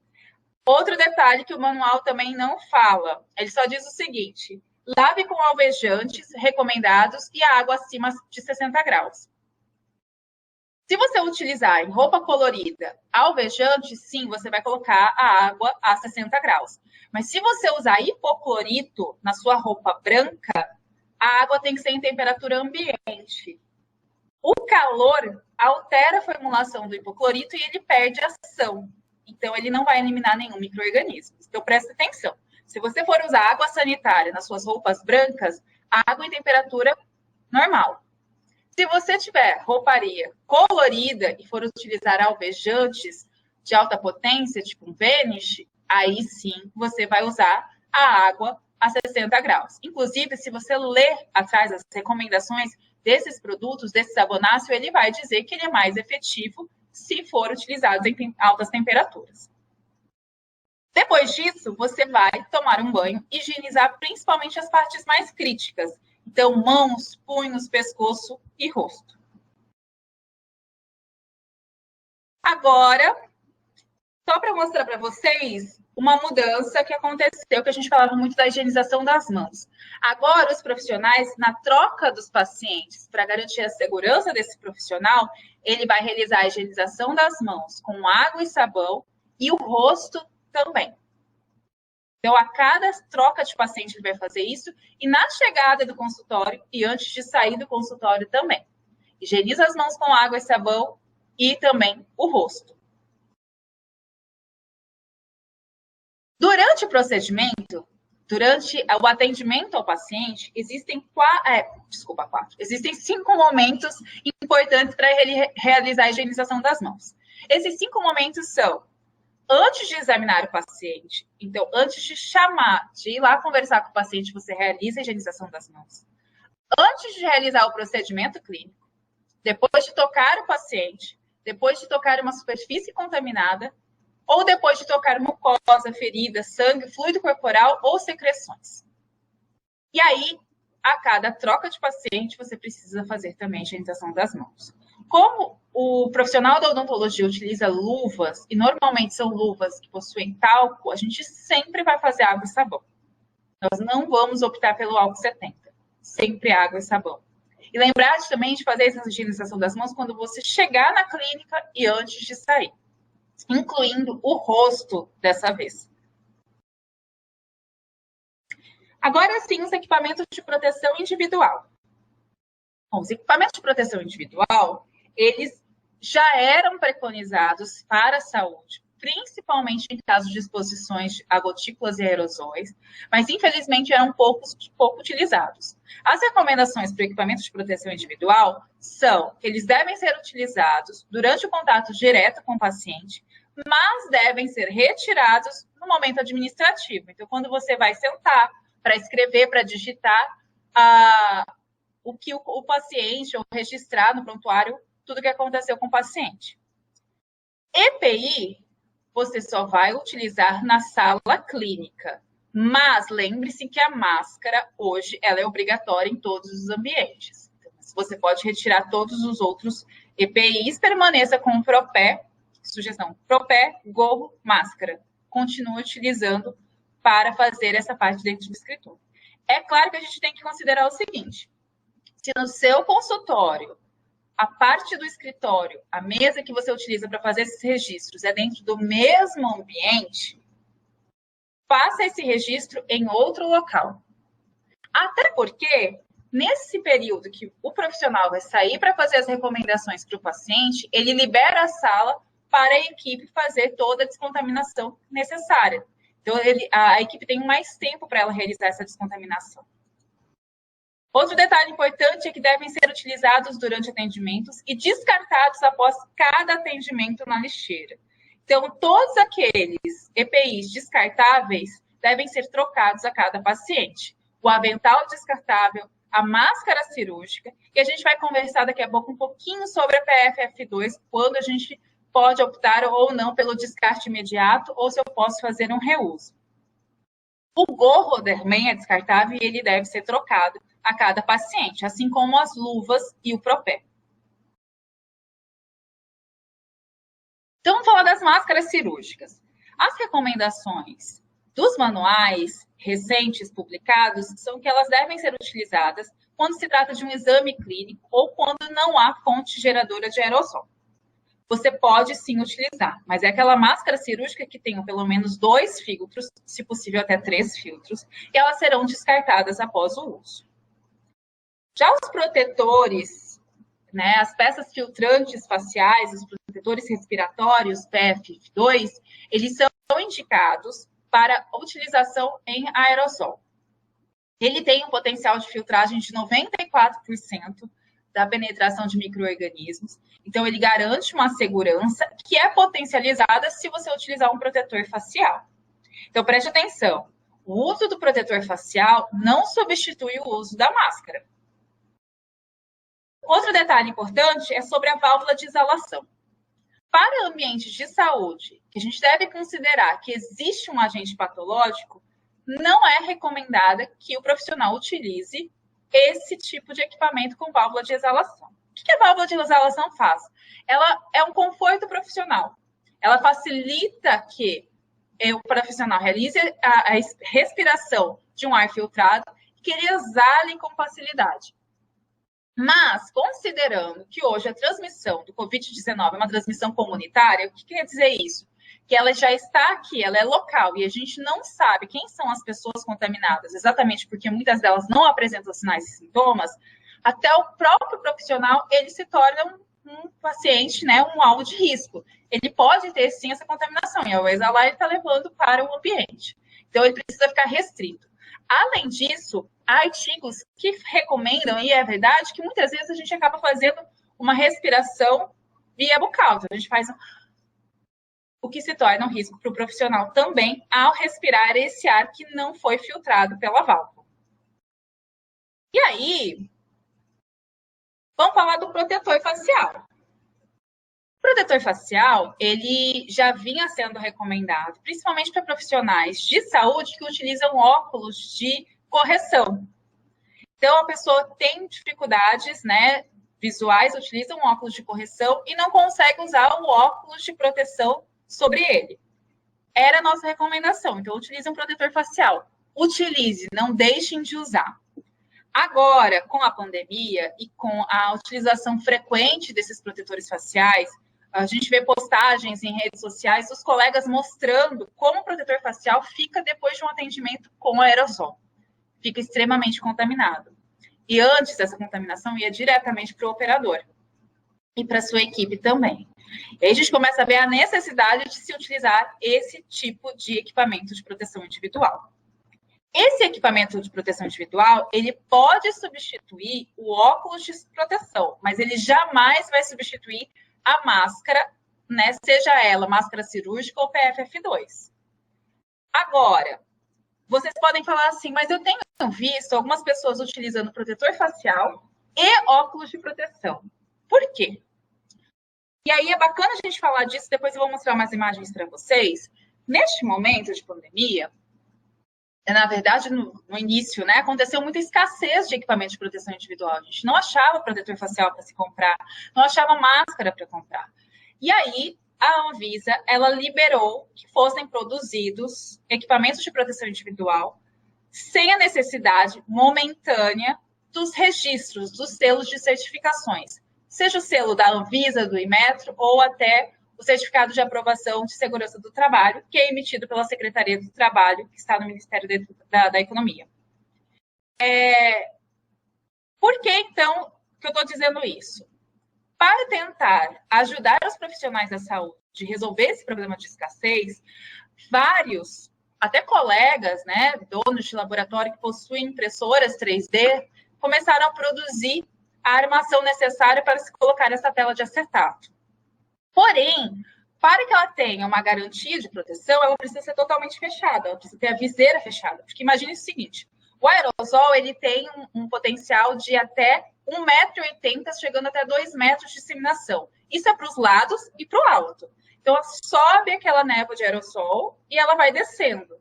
Outro detalhe que o manual também não fala, ele só diz o seguinte: lave com alvejantes recomendados e a água acima de 60 graus. Se você utilizar em roupa colorida alvejante, sim, você vai colocar a água a 60 graus. Mas se você usar hipoclorito na sua roupa branca, a água tem que ser em temperatura ambiente. O calor altera a formulação do hipoclorito e ele perde ação. Então, ele não vai eliminar nenhum micro-organismo. Então, preste atenção. Se você for usar água sanitária nas suas roupas brancas, água em temperatura normal. Se você tiver rouparia colorida e for utilizar alvejantes de alta potência, tipo um Vanish, aí sim você vai usar a água a 60 graus. Inclusive, se você ler atrás as recomendações desses produtos, desse sabonáceo, ele vai dizer que ele é mais efetivo se for utilizado em altas temperaturas. Depois disso, você vai tomar um banho e higienizar principalmente as partes mais críticas. Então, mãos, punhos, pescoço e rosto. Agora, só para mostrar para vocês uma mudança que aconteceu, que a gente falava muito da higienização das mãos. Agora, os profissionais, na troca dos pacientes, para garantir a segurança desse profissional, ele vai realizar a higienização das mãos com água e sabão e o rosto também. Então, a cada troca de paciente, ele vai fazer isso, e na chegada do consultório e antes de sair do consultório também. Higieniza as mãos com água e sabão e também o rosto. Durante o procedimento, durante o atendimento ao paciente, existem existem 5 momentos importantes para ele realizar a higienização das mãos. Esses 5 momentos são: antes de examinar o paciente, então, antes de ir lá conversar com o paciente, você realiza a higienização das mãos. Antes de realizar o procedimento clínico, depois de tocar o paciente, depois de tocar uma superfície contaminada, ou depois de tocar mucosa, ferida, sangue, fluido corporal ou secreções. E aí, a cada troca de paciente, você precisa fazer também a higienização das mãos. Como o profissional da odontologia utiliza luvas, e normalmente são luvas que possuem talco, a gente sempre vai fazer água e sabão. Nós não vamos optar pelo álcool 70. Sempre água e sabão. E lembrar também de fazer essa higienização das mãos quando você chegar na clínica e antes de sair. incluindo o rosto dessa vez. Agora sim, os equipamentos de proteção individual. Bom, os equipamentos de proteção individual, eles já eram preconizados para a saúde, principalmente em casos de exposições a gotículas e aerosóis, mas infelizmente eram pouco utilizados. As recomendações para o equipamento de proteção individual são que eles devem ser utilizados durante o contato direto com o paciente, mas devem ser retirados no momento administrativo. Então, quando você vai sentar para escrever, para digitar o que o paciente, ou registrar no prontuário tudo o que aconteceu com o paciente. EPI, você só vai utilizar na sala clínica, mas lembre-se que a máscara, hoje, ela é obrigatória em todos os ambientes. Então, você pode retirar todos os outros EPIs, permaneça com o Propé, sugestão, Propé, gorro, máscara. Continue utilizando para fazer essa parte dentro do escritório. É claro que a gente tem que considerar o seguinte: se no seu consultório, a parte do escritório, a mesa que você utiliza para fazer esses registros é dentro do mesmo ambiente, faça esse registro em outro local. Até porque, nesse período que o profissional vai sair para fazer as recomendações para o paciente, ele libera a sala para a equipe fazer toda a descontaminação necessária. Então, a equipe tem mais tempo para ela realizar essa descontaminação. Outro detalhe importante é que devem ser utilizados durante atendimentos e descartados após cada atendimento na lixeira. Então, todos aqueles EPIs descartáveis devem ser trocados a cada paciente. O avental descartável, a máscara cirúrgica, e a gente vai conversar daqui a pouco um pouquinho sobre a PFF2, quando a gente pode optar ou não pelo descarte imediato, ou se eu posso fazer um reuso. O gorro também é descartável e ele deve ser trocado a cada paciente, assim como as luvas e o Propé. Então, vamos falar das máscaras cirúrgicas. As recomendações dos manuais recentes publicados são que elas devem ser utilizadas quando se trata de um exame clínico ou quando não há fonte geradora de aerossol. Você pode sim utilizar, mas é aquela máscara cirúrgica que tenha pelo menos 2 filtros, se possível até 3 filtros, e elas serão descartadas após o uso. Já os protetores, né, as peças filtrantes faciais, os protetores respiratórios, PFF2, eles são indicados para utilização em aerossol. Ele tem um potencial de filtragem de 94% da penetração de micro-organismos. Então, ele garante uma segurança que é potencializada se você utilizar um protetor facial. Então, preste atenção. O uso do protetor facial não substitui o uso da máscara. Outro detalhe importante é sobre a válvula de exalação. Para ambientes de saúde, que a gente deve considerar que existe um agente patológico, não é recomendada que o profissional utilize esse tipo de equipamento com válvula de exalação. O que a válvula de exalação faz? Ela é um conforto profissional. Ela facilita que o profissional realize a respiração de um ar filtrado e que ele exale com facilidade. Mas, considerando que hoje a transmissão do Covid-19 é uma transmissão comunitária, o que quer dizer isso? Que ela já está aqui, ela é local, e a gente não sabe quem são as pessoas contaminadas, exatamente porque muitas delas não apresentam sinais e sintomas, até o próprio profissional, ele se torna um paciente, né, um alvo de risco. Ele pode ter, sim, essa contaminação, e ao exalar, ele está levando para o ambiente. Então, ele precisa ficar restrito. Além disso, há artigos que recomendam, e é verdade, que muitas vezes a gente acaba fazendo uma respiração via bucal. Então, a gente faz o que se torna um risco para o profissional também ao respirar esse ar que não foi filtrado pela válvula. E aí, vamos falar do protetor facial. O protetor facial, ele já vinha sendo recomendado, principalmente para profissionais de saúde que utilizam óculos de correção. Então, a pessoa tem dificuldades, né, visuais, utiliza um óculos de correção e não consegue usar o óculos de proteção sobre ele. Era a nossa recomendação. Então, utilize um protetor facial. Utilize, não deixem de usar. Agora, com a pandemia e com a utilização frequente desses protetores faciais, A gente vê postagens em redes sociais dos colegas mostrando como o protetor facial fica depois de um atendimento com aerossol. Fica extremamente contaminado. E antes, essa contaminação ia diretamente para o operador e para a sua equipe também. E aí a gente começa a ver a necessidade de se utilizar esse tipo de equipamento de proteção individual. Esse equipamento de proteção individual, ele pode substituir o óculos de proteção, mas ele jamais vai substituir a máscara, né? Seja ela máscara cirúrgica ou PFF2. Agora, vocês podem falar assim, mas eu tenho visto algumas pessoas utilizando protetor facial e óculos de proteção. Por quê? E aí é bacana a gente falar disso, depois eu vou mostrar umas imagens para vocês. Neste momento de pandemia, na verdade, no início, né, aconteceu muita escassez de equipamento de proteção individual. A gente não achava protetor facial para se comprar, não achava máscara para comprar. E aí, a Anvisa, ela liberou que fossem produzidos equipamentos de proteção individual sem a necessidade momentânea dos registros, dos selos de certificações. Seja o selo da Anvisa, do Inmetro, ou até o certificado de aprovação de segurança do trabalho, que é emitido pela Secretaria do Trabalho, que está no Ministério da Economia. Por que, então, que eu estou dizendo isso? Para tentar ajudar os profissionais da saúde a resolver esse problema de escassez, vários, até colegas, né, donos de laboratório que possuem impressoras 3D, começaram a produzir a armação necessária para se colocar essa tela de acetato. Porém, para que ela tenha uma garantia de proteção, ela precisa ser totalmente fechada, ela precisa ter a viseira fechada. Porque imagine o seguinte, o aerosol ele tem um potencial de até 1,80 m, chegando até 2 metros de disseminação. Isso é para os lados e para o alto. Então, ela sobe aquela névoa de aerossol e ela vai descendo.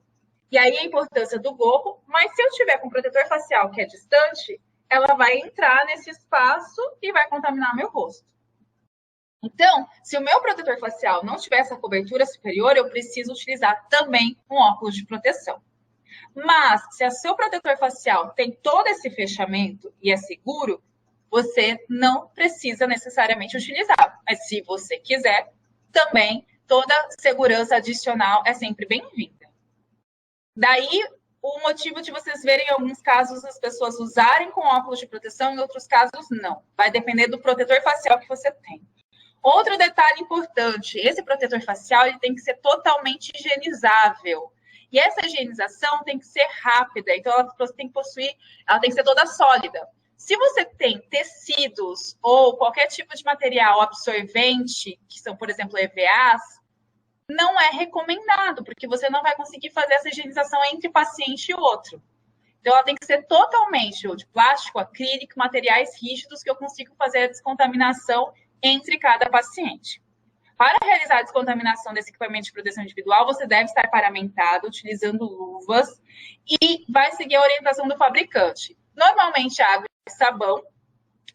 E aí a importância do gorro, mas se eu tiver com protetor facial que é distante, ela vai entrar nesse espaço e vai contaminar meu rosto. Então, se o meu protetor facial não tiver essa cobertura superior, eu preciso utilizar também um óculos de proteção. Mas, se o seu protetor facial tem todo esse fechamento e é seguro, você não precisa necessariamente utilizar. Mas, se você quiser, também toda segurança adicional é sempre bem-vinda. Daí, o motivo de vocês verem em alguns casos as pessoas usarem com óculos de proteção, em outros casos não. Vai depender do protetor facial que você tem. Outro detalhe importante, esse protetor facial ele tem que ser totalmente higienizável. E essa higienização tem que ser rápida, então ela tem que ser toda sólida. Se você tem tecidos ou qualquer tipo de material absorvente, que são, por exemplo, EVAs, não é recomendado, porque você não vai conseguir fazer essa higienização entre paciente e outro. Então, ela tem que ser totalmente de plástico, acrílico, materiais rígidos, que eu consigo fazer a descontaminação entre cada paciente. Para realizar a descontaminação desse equipamento de proteção individual, você deve estar paramentado, utilizando luvas, e vai seguir a orientação do fabricante. Normalmente, água e sabão,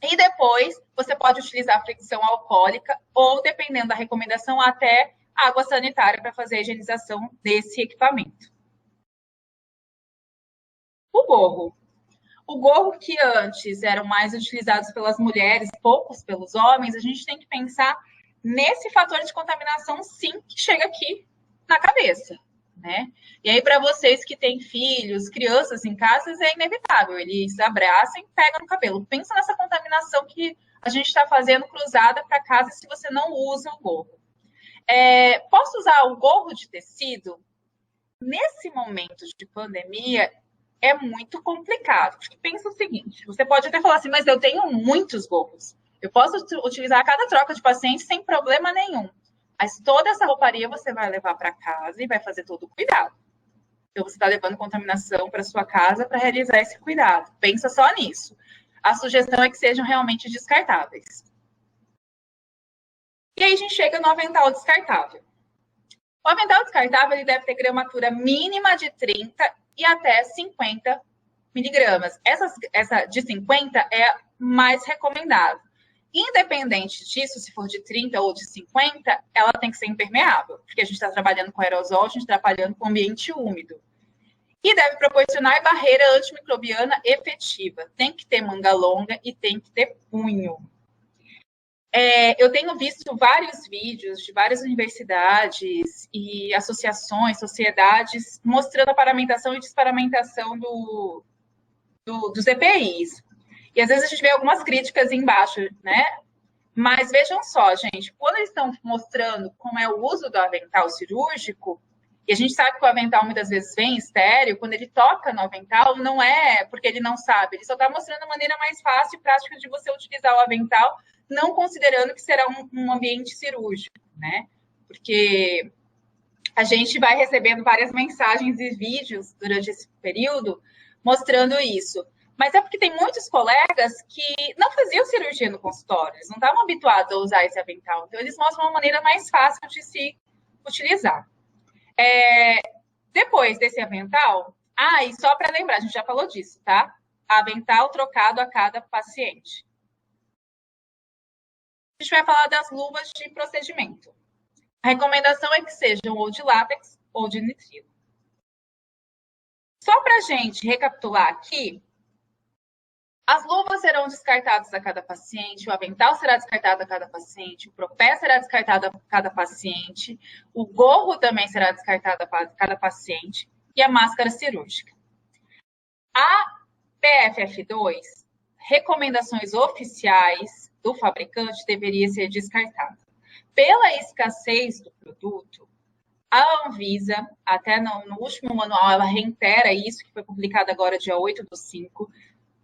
e depois você pode utilizar fricção alcoólica, ou, dependendo da recomendação, até água sanitária para fazer a higienização desse equipamento. O gorro. O gorro que antes eram mais utilizados pelas mulheres, poucos pelos homens, a gente tem que pensar nesse fator de contaminação, sim, que chega aqui na cabeça, né? E aí, para vocês que têm filhos, crianças em casa, é inevitável. Eles abraçam e pegam no cabelo. Pensa nessa contaminação que a gente está fazendo cruzada para casa se você não usa o gorro. Posso usar o gorro de tecido? Nesse momento de pandemia, é muito complicado. Porque pensa o seguinte, você pode até falar assim, mas eu tenho muitos gorros. Eu posso utilizar a cada troca de paciente sem problema nenhum. Mas toda essa rouparia você vai levar para casa e vai fazer todo o cuidado. Então, você está levando contaminação para sua casa para realizar esse cuidado. Pensa só nisso. A sugestão é que sejam realmente descartáveis. E aí a gente chega no avental descartável. O avental descartável ele deve ter gramatura mínima de 30 e até 50 miligramas. Essa de 50 é mais recomendável. Independente disso, se for de 30 ou de 50, ela tem que ser impermeável, porque a gente está trabalhando com aerosol, a gente está trabalhando com ambiente úmido. E deve proporcionar barreira antimicrobiana efetiva. Tem que ter manga longa e tem que ter punho. Eu tenho visto vários vídeos de várias universidades e associações, sociedades, mostrando a paramentação e desparamentação dos EPIs. E às vezes a gente vê algumas críticas embaixo, né? Mas vejam só, gente, quando eles estão mostrando como é o uso do avental cirúrgico, e a gente sabe que o avental muitas vezes vem estéreo, quando ele toca no avental, não é porque ele não sabe, ele só está mostrando a maneira mais fácil e prática de você utilizar o avental, não considerando que será um ambiente cirúrgico, né? Porque a gente vai recebendo várias mensagens e vídeos durante esse período mostrando isso. Mas é porque tem muitos colegas que não faziam cirurgia no consultório, eles não estavam habituados a usar esse avental. Então, eles mostram uma maneira mais fácil de se utilizar. Depois desse avental, e só para lembrar, a gente já falou disso, tá? Avental trocado a cada paciente. A gente vai falar das luvas de procedimento. A recomendação é que sejam ou de látex ou de nitrilo. Só para a gente recapitular aqui, as luvas serão descartadas a cada paciente, o avental será descartado a cada paciente, o propé será descartado a cada paciente, o gorro também será descartado a cada paciente e a máscara cirúrgica. A PFF2, recomendações oficiais do fabricante, deveria ser descartada. Pela escassez do produto, a Anvisa, até no último manual, ela reitera isso, que foi publicado agora dia 8/5,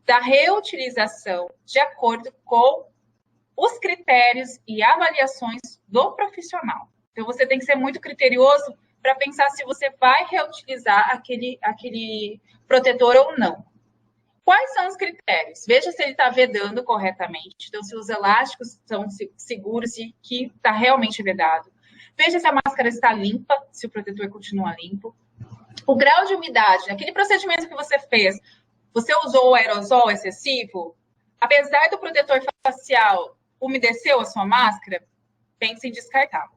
da reutilização de acordo com os critérios e avaliações do profissional. Então, você tem que ser muito criterioso para pensar se você vai reutilizar aquele protetor ou não. Quais são os critérios? Veja se ele está vedando corretamente, então se os elásticos são seguros e que está realmente vedado. Veja se a máscara está limpa, se o protetor continua limpo. O grau de umidade, aquele procedimento que você fez, você usou o aerosol excessivo? Apesar do protetor facial, umedeceu a sua máscara? Pense em descartar.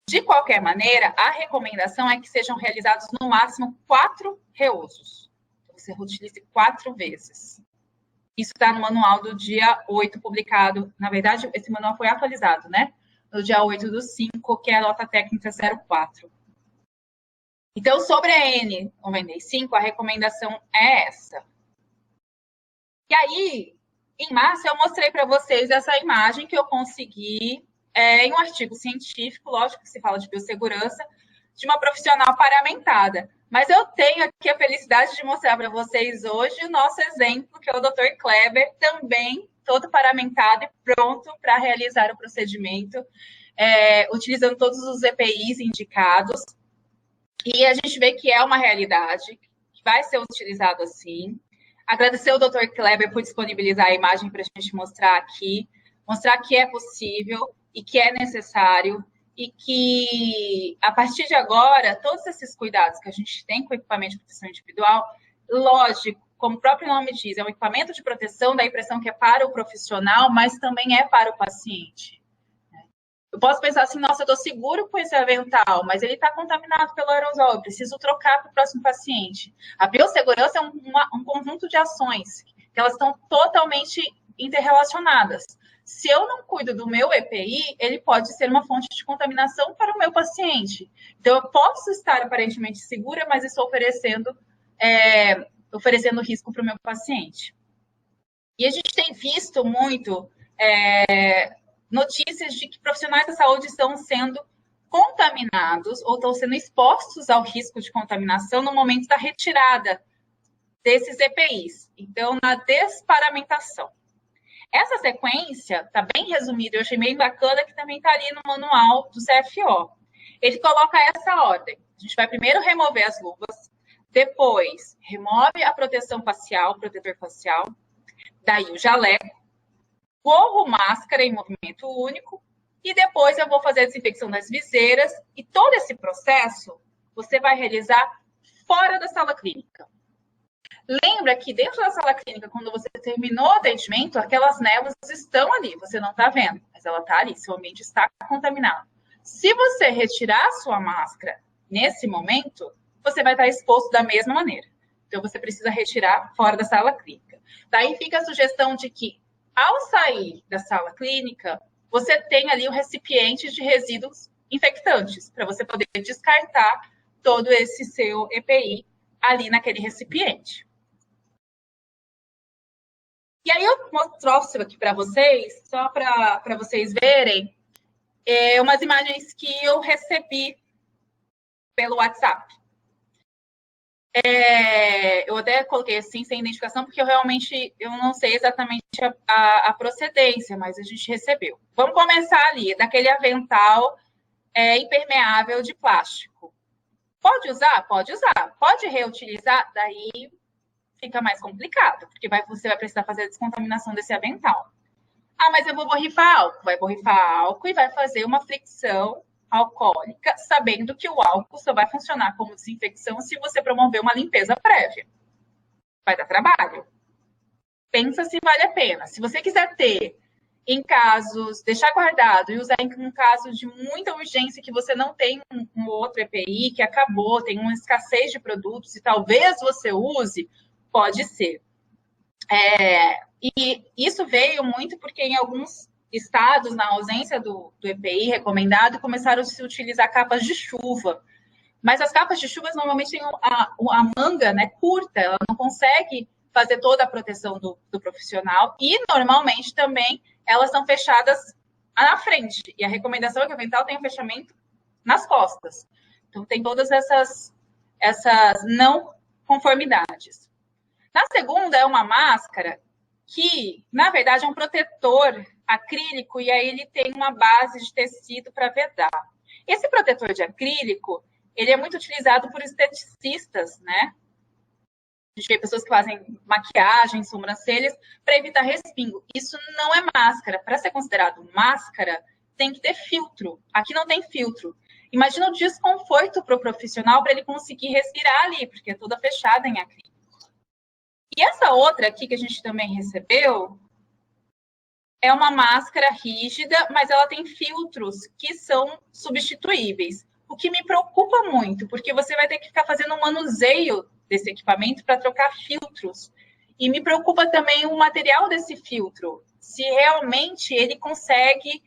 De qualquer maneira, a recomendação é que sejam realizados no máximo 4 reusos. Você reutilize 4 vezes. Isso está no manual do dia 8, publicado. Na verdade, esse manual foi atualizado, né? No dia 8/5, que é a nota técnica 04. Então, sobre a N95, a recomendação é essa. E aí, em março, eu mostrei para vocês essa imagem que eu consegui em um artigo científico, lógico que se fala de biossegurança, de uma profissional paramentada. Mas eu tenho aqui a felicidade de mostrar para vocês hoje o nosso exemplo, que é o Dr. Kleber, também todo paramentado e pronto para realizar o procedimento, utilizando todos os EPIs indicados. E a gente vê que é uma realidade, que vai ser utilizado assim. Agradecer ao Dr. Kleber por disponibilizar a imagem para a gente mostrar que é possível e que é necessário, e que, a partir de agora, todos esses cuidados que a gente tem com o equipamento de proteção individual, lógico, como o próprio nome diz, é um equipamento de proteção, dá a impressão que é para o profissional, mas também é para o paciente. Eu posso pensar assim, nossa, eu estou seguro com esse avental, mas ele está contaminado pelo aerosol, eu preciso trocar para o próximo paciente. A biossegurança é um conjunto de ações, que elas estão totalmente interrelacionadas. Se eu não cuido do meu EPI, ele pode ser uma fonte de contaminação para o meu paciente. Então, eu posso estar aparentemente segura, mas estou oferecendo risco para o meu paciente. E a gente tem visto muito notícias de que profissionais da saúde estão sendo contaminados ou estão sendo expostos ao risco de contaminação no momento da retirada desses EPIs. Então, na desparamentação. Essa sequência está bem resumida, eu achei bem bacana, que também está ali no manual do CFO. Ele coloca essa ordem. A gente vai primeiro remover as luvas, depois remove a proteção facial, o protetor facial, daí o jaleco, gorro, máscara em movimento único, e depois eu vou fazer a desinfecção das viseiras, e todo esse processo você vai realizar fora da sala clínica. Lembra que dentro da sala clínica, quando você terminou o atendimento, aquelas névoas estão ali, você não está vendo, mas ela está ali, seu ambiente está contaminado. Se você retirar a sua máscara nesse momento, você vai estar exposto da mesma maneira. Então, você precisa retirar fora da sala clínica. Daí fica a sugestão de que Ao sair da sala clínica, você tem ali o recipiente de resíduos infectantes, para você poder descartar todo esse seu EPI ali naquele recipiente. E aí eu trouxe aqui para vocês, só para vocês verem, umas imagens que eu recebi pelo WhatsApp. Eu até coloquei assim, sem identificação, porque eu não sei exatamente a procedência, mas a gente recebeu. Vamos começar ali, daquele avental impermeável de plástico. Pode usar? Pode usar. Pode reutilizar? Daí fica mais complicado, porque você vai precisar fazer a descontaminação desse avental. Ah, mas eu vou borrifar álcool. Vai borrifar álcool e vai fazer uma fricção alcoólica, sabendo que o álcool só vai funcionar como desinfecção se você promover uma limpeza prévia. Vai dar trabalho. Pensa se vale a pena. Se você quiser ter em casos, deixar guardado e usar em um caso de muita urgência, que você não tem um outro EPI, que acabou, tem uma escassez de produtos e talvez você use, pode ser. E isso veio muito porque em alguns estados, na ausência do EPI recomendado, começaram a se utilizar capas de chuva. Mas as capas de chuva normalmente têm a manga, né, curta, ela não consegue fazer toda a proteção do profissional e normalmente também elas são fechadas na frente. E a recomendação é que o avental tenha fechamento nas costas. Então tem todas essas não conformidades. Na segunda é uma máscara que, na verdade, é um protetor acrílico e aí ele tem uma base de tecido para vedar. Esse protetor de acrílico, ele é muito utilizado por esteticistas, né? A gente vê pessoas que fazem maquiagem, sobrancelhas, para evitar respingo. Isso não é máscara. Para ser considerado máscara, tem que ter filtro. Aqui não tem filtro. Imagina o desconforto para o profissional para ele conseguir respirar ali, porque é toda fechada em acrílico. E essa outra aqui que a gente também recebeu é uma máscara rígida, mas ela tem filtros que são substituíveis. O que me preocupa muito, porque você vai ter que ficar fazendo um manuseio desse equipamento para trocar filtros. E me preocupa também o material desse filtro, se realmente ele consegue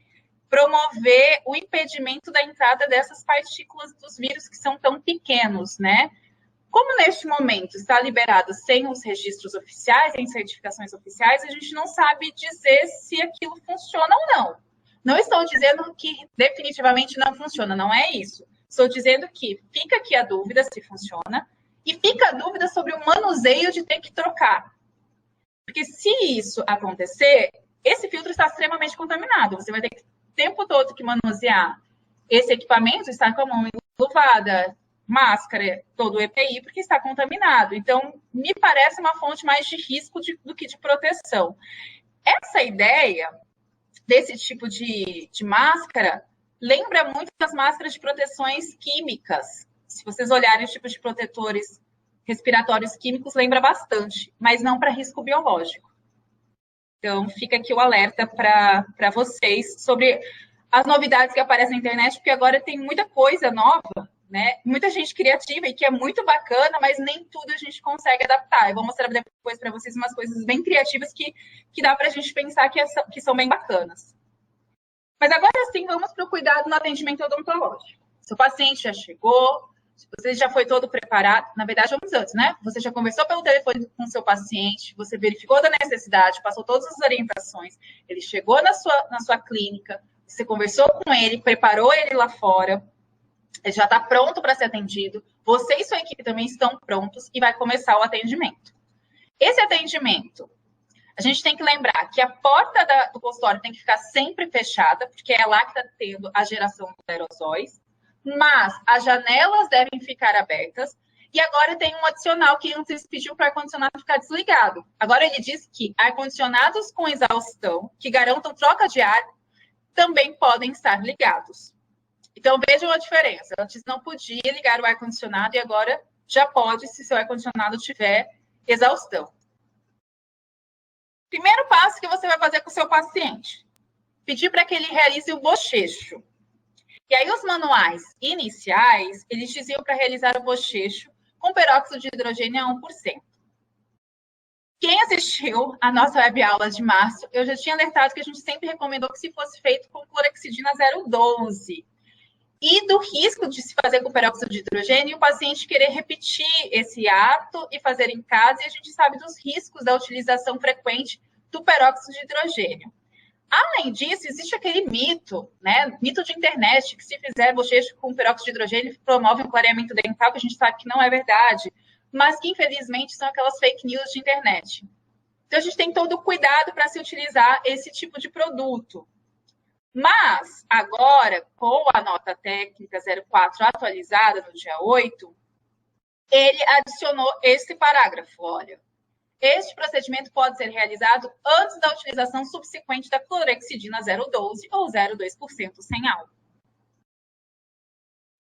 promover o impedimento da entrada dessas partículas dos vírus que são tão pequenos, né? Como neste momento está liberado sem os registros oficiais, sem certificações oficiais, a gente não sabe dizer se aquilo funciona ou não. Não estou dizendo que definitivamente não funciona, não é isso. Estou dizendo que fica aqui a dúvida se funciona e fica a dúvida sobre o manuseio de ter que trocar. Porque se isso acontecer, esse filtro está extremamente contaminado. Você vai ter que o tempo todo que manusear esse equipamento, estar com a mão enluvada, máscara, todo o EPI, porque está contaminado. Então, me parece uma fonte mais de risco do que de proteção. Essa ideia desse tipo de máscara lembra muito das máscaras de proteções químicas. Se vocês olharem os tipos de protetores respiratórios químicos, lembra bastante, mas não para risco biológico. Então, fica aqui o alerta para vocês sobre as novidades que aparecem na internet, porque agora tem muita coisa nova, né? Muita gente criativa e que é muito bacana, mas nem tudo a gente consegue adaptar. Eu vou mostrar depois para vocês umas coisas bem criativas que dá para a gente pensar que são bem bacanas. Mas agora sim, vamos para o cuidado no atendimento odontológico. Seu paciente já chegou, você já foi todo preparado. Na verdade, vamos antes, né? Você já conversou pelo telefone com o seu paciente, você verificou da necessidade, passou todas as orientações, ele chegou na sua clínica, você conversou com ele, preparou ele lá fora, ele já está pronto para ser atendido, você e sua equipe também estão prontos e vai começar o atendimento. Esse atendimento, a gente tem que lembrar que a porta do consultório tem que ficar sempre fechada, porque é lá que está tendo a geração dos aerosóis, mas as janelas devem ficar abertas. E agora tem um adicional que antes pediu para o ar-condicionado ficar desligado. Agora ele diz que ar-condicionados com exaustão, que garantam troca de ar, também podem estar ligados. Então, vejam a diferença. Antes não podia ligar o ar-condicionado e agora já pode, se seu ar-condicionado tiver exaustão. Primeiro passo que você vai fazer com o seu paciente: pedir para que ele realize o bochecho. E aí, os manuais iniciais, eles diziam para realizar o bochecho com peróxido de hidrogênio a 1%. Quem assistiu a nossa web aula de março, eu já tinha alertado que a gente sempre recomendou que se fosse feito com clorexidina 0,12. E do risco de se fazer com peróxido de hidrogênio e o paciente querer repetir esse ato e fazer em casa, e a gente sabe dos riscos da utilização frequente do peróxido de hidrogênio. Além disso, existe aquele mito, né? Mito de internet, que se fizer bochecho com peróxido de hidrogênio, promove um clareamento dental, que a gente sabe que não é verdade, mas que, infelizmente, são aquelas fake news de internet. Então, a gente tem todo o cuidado para se utilizar esse tipo de produto. Mas, agora, com a nota técnica 04 atualizada no dia 8, ele adicionou esse parágrafo, olha. Este procedimento pode ser realizado antes da utilização subsequente da clorexidina 0,12 ou 0,2% sem álcool.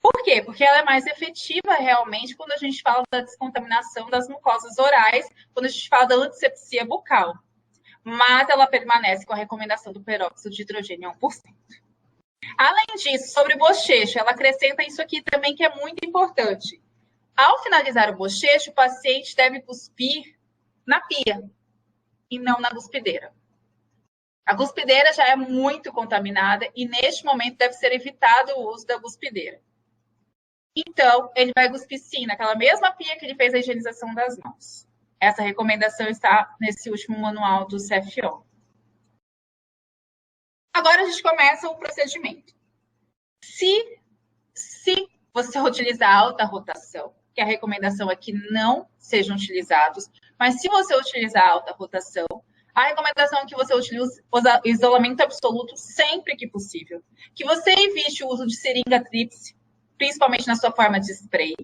Por quê? Porque ela é mais efetiva realmente quando a gente fala da descontaminação das mucosas orais, quando a gente fala da antisepsia bucal. Mas ela permanece com a recomendação do peróxido de hidrogênio 1%. Além disso, sobre o bochecho, ela acrescenta isso aqui também que é muito importante. Ao finalizar o bochecho, o paciente deve cuspir na pia e não na cuspideira. A cuspideira já é muito contaminada e, neste momento, deve ser evitado o uso da cuspideira. Então, ele vai cuspir sim, naquela mesma pia que ele fez a higienização das mãos. Essa recomendação está nesse último manual do CFO. Agora a gente começa o procedimento. Se você utilizar alta rotação, que a recomendação é que não sejam utilizados, mas se você utilizar alta rotação, a recomendação é que você utilize isolamento absoluto sempre que possível. Que você evite o uso de seringa tríplice, principalmente na sua forma de spray.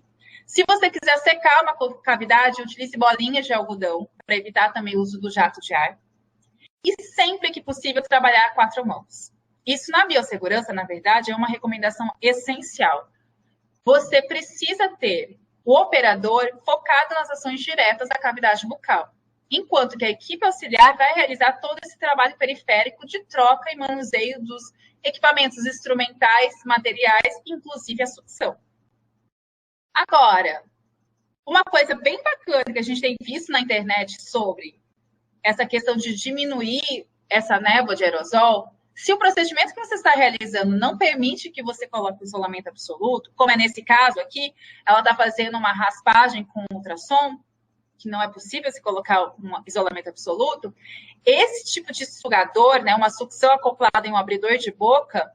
Se você quiser secar uma cavidade, utilize bolinhas de algodão, para evitar também o uso do jato de ar. E sempre que possível, trabalhar a 4 mãos. Isso na biossegurança, na verdade, é uma recomendação essencial. Você precisa ter o operador focado nas ações diretas da cavidade bucal, enquanto que a equipe auxiliar vai realizar todo esse trabalho periférico de troca e manuseio dos equipamentos instrumentais, materiais, inclusive a sucção. Agora, uma coisa bem bacana que a gente tem visto na internet sobre essa questão de diminuir essa névoa de aerosol, se o procedimento que você está realizando não permite que você coloque o isolamento absoluto, como é nesse caso aqui, ela está fazendo uma raspagem com ultrassom, que não é possível se colocar um isolamento absoluto, esse tipo de sugador, né, uma sucção acoplada em um abridor de boca,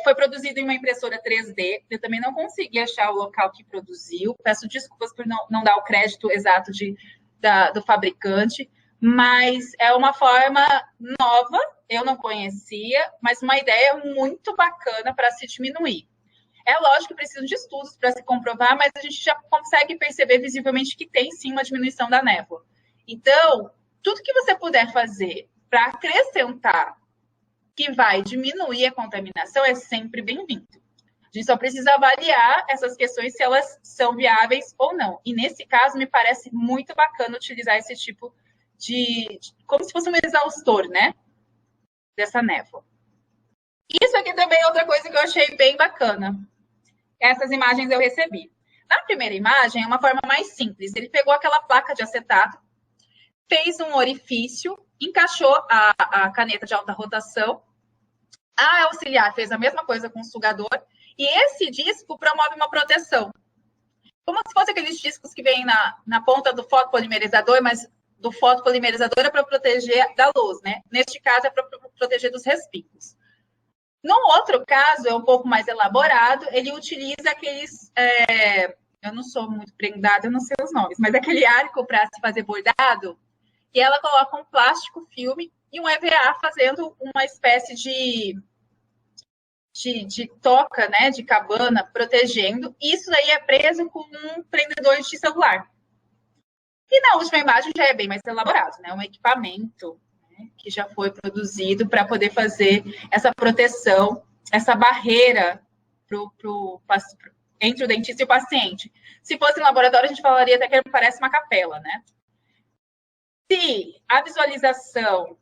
foi produzido em uma impressora 3D. Eu também não consegui achar o local que produziu. Peço desculpas por não dar o crédito exato do fabricante, mas é uma forma nova, eu não conhecia, mas uma ideia muito bacana para se diminuir. É lógico que precisam de estudos para se comprovar, mas a gente já consegue perceber visivelmente que tem sim uma diminuição da névoa. Então, tudo que você puder fazer para acrescentar que vai diminuir a contaminação é sempre bem-vindo. A gente só precisa avaliar essas questões se elas são viáveis ou não. E nesse caso, me parece muito bacana utilizar esse tipo como se fosse um exaustor, né? Dessa névoa. Isso aqui também é outra coisa que eu achei bem bacana. Essas imagens eu recebi. Na primeira imagem, é uma forma mais simples. Ele pegou aquela placa de acetato, fez um orifício, encaixou a caneta de alta rotação. A auxiliar fez a mesma coisa com o sugador. E esse disco promove uma proteção. Como se fosse aqueles discos que vêm na ponta do fotopolimerizador, mas do fotopolimerizador é para proteger da luz, né? Neste caso, é para proteger dos respingos. No outro caso, é um pouco mais elaborado, ele utiliza aqueles... eu não sou muito prendada, eu não sei os nomes, mas aquele arco para se fazer bordado, e ela coloca um plástico filme e um EVA fazendo uma espécie de toca, né, de cabana, protegendo. Isso aí é preso com um prendedor de celular. E na última imagem já é bem mais elaborado, né? Um equipamento, né, que já foi produzido para poder fazer essa proteção, essa barreira entre o dentista e o paciente. Se fosse em laboratório, a gente falaria até que parece uma capela, né? Se a visualização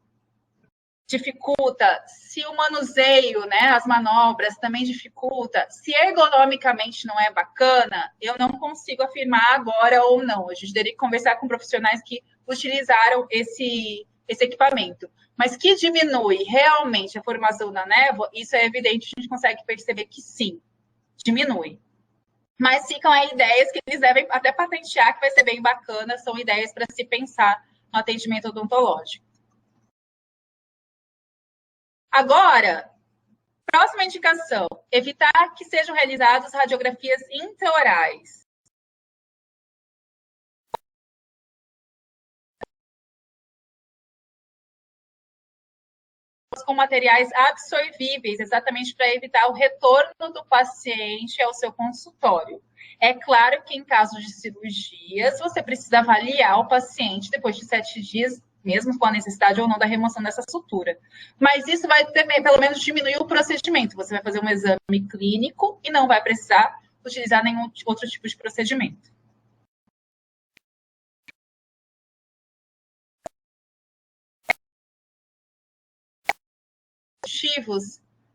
dificulta, se o manuseio, né, as manobras também dificulta, se ergonomicamente não é bacana, eu não consigo afirmar agora ou não. A gente teria que conversar com profissionais que utilizaram esse equipamento. Mas que diminui realmente a formação da névoa, isso é evidente, a gente consegue perceber que sim, diminui. Mas ficam aí ideias que eles devem até patentear, que vai ser bem bacana, são ideias para se pensar no atendimento odontológico. Agora, próxima indicação: evitar que sejam realizadas radiografias intraorais. Com materiais absorvíveis, exatamente para evitar o retorno do paciente ao seu consultório. É claro que em caso de cirurgias, você precisa avaliar o paciente depois de 7 dias, mesmo com a necessidade ou não da remoção dessa sutura. Mas isso vai pelo menos diminuir o procedimento. Você vai fazer um exame clínico e não vai precisar utilizar nenhum outro tipo de procedimento.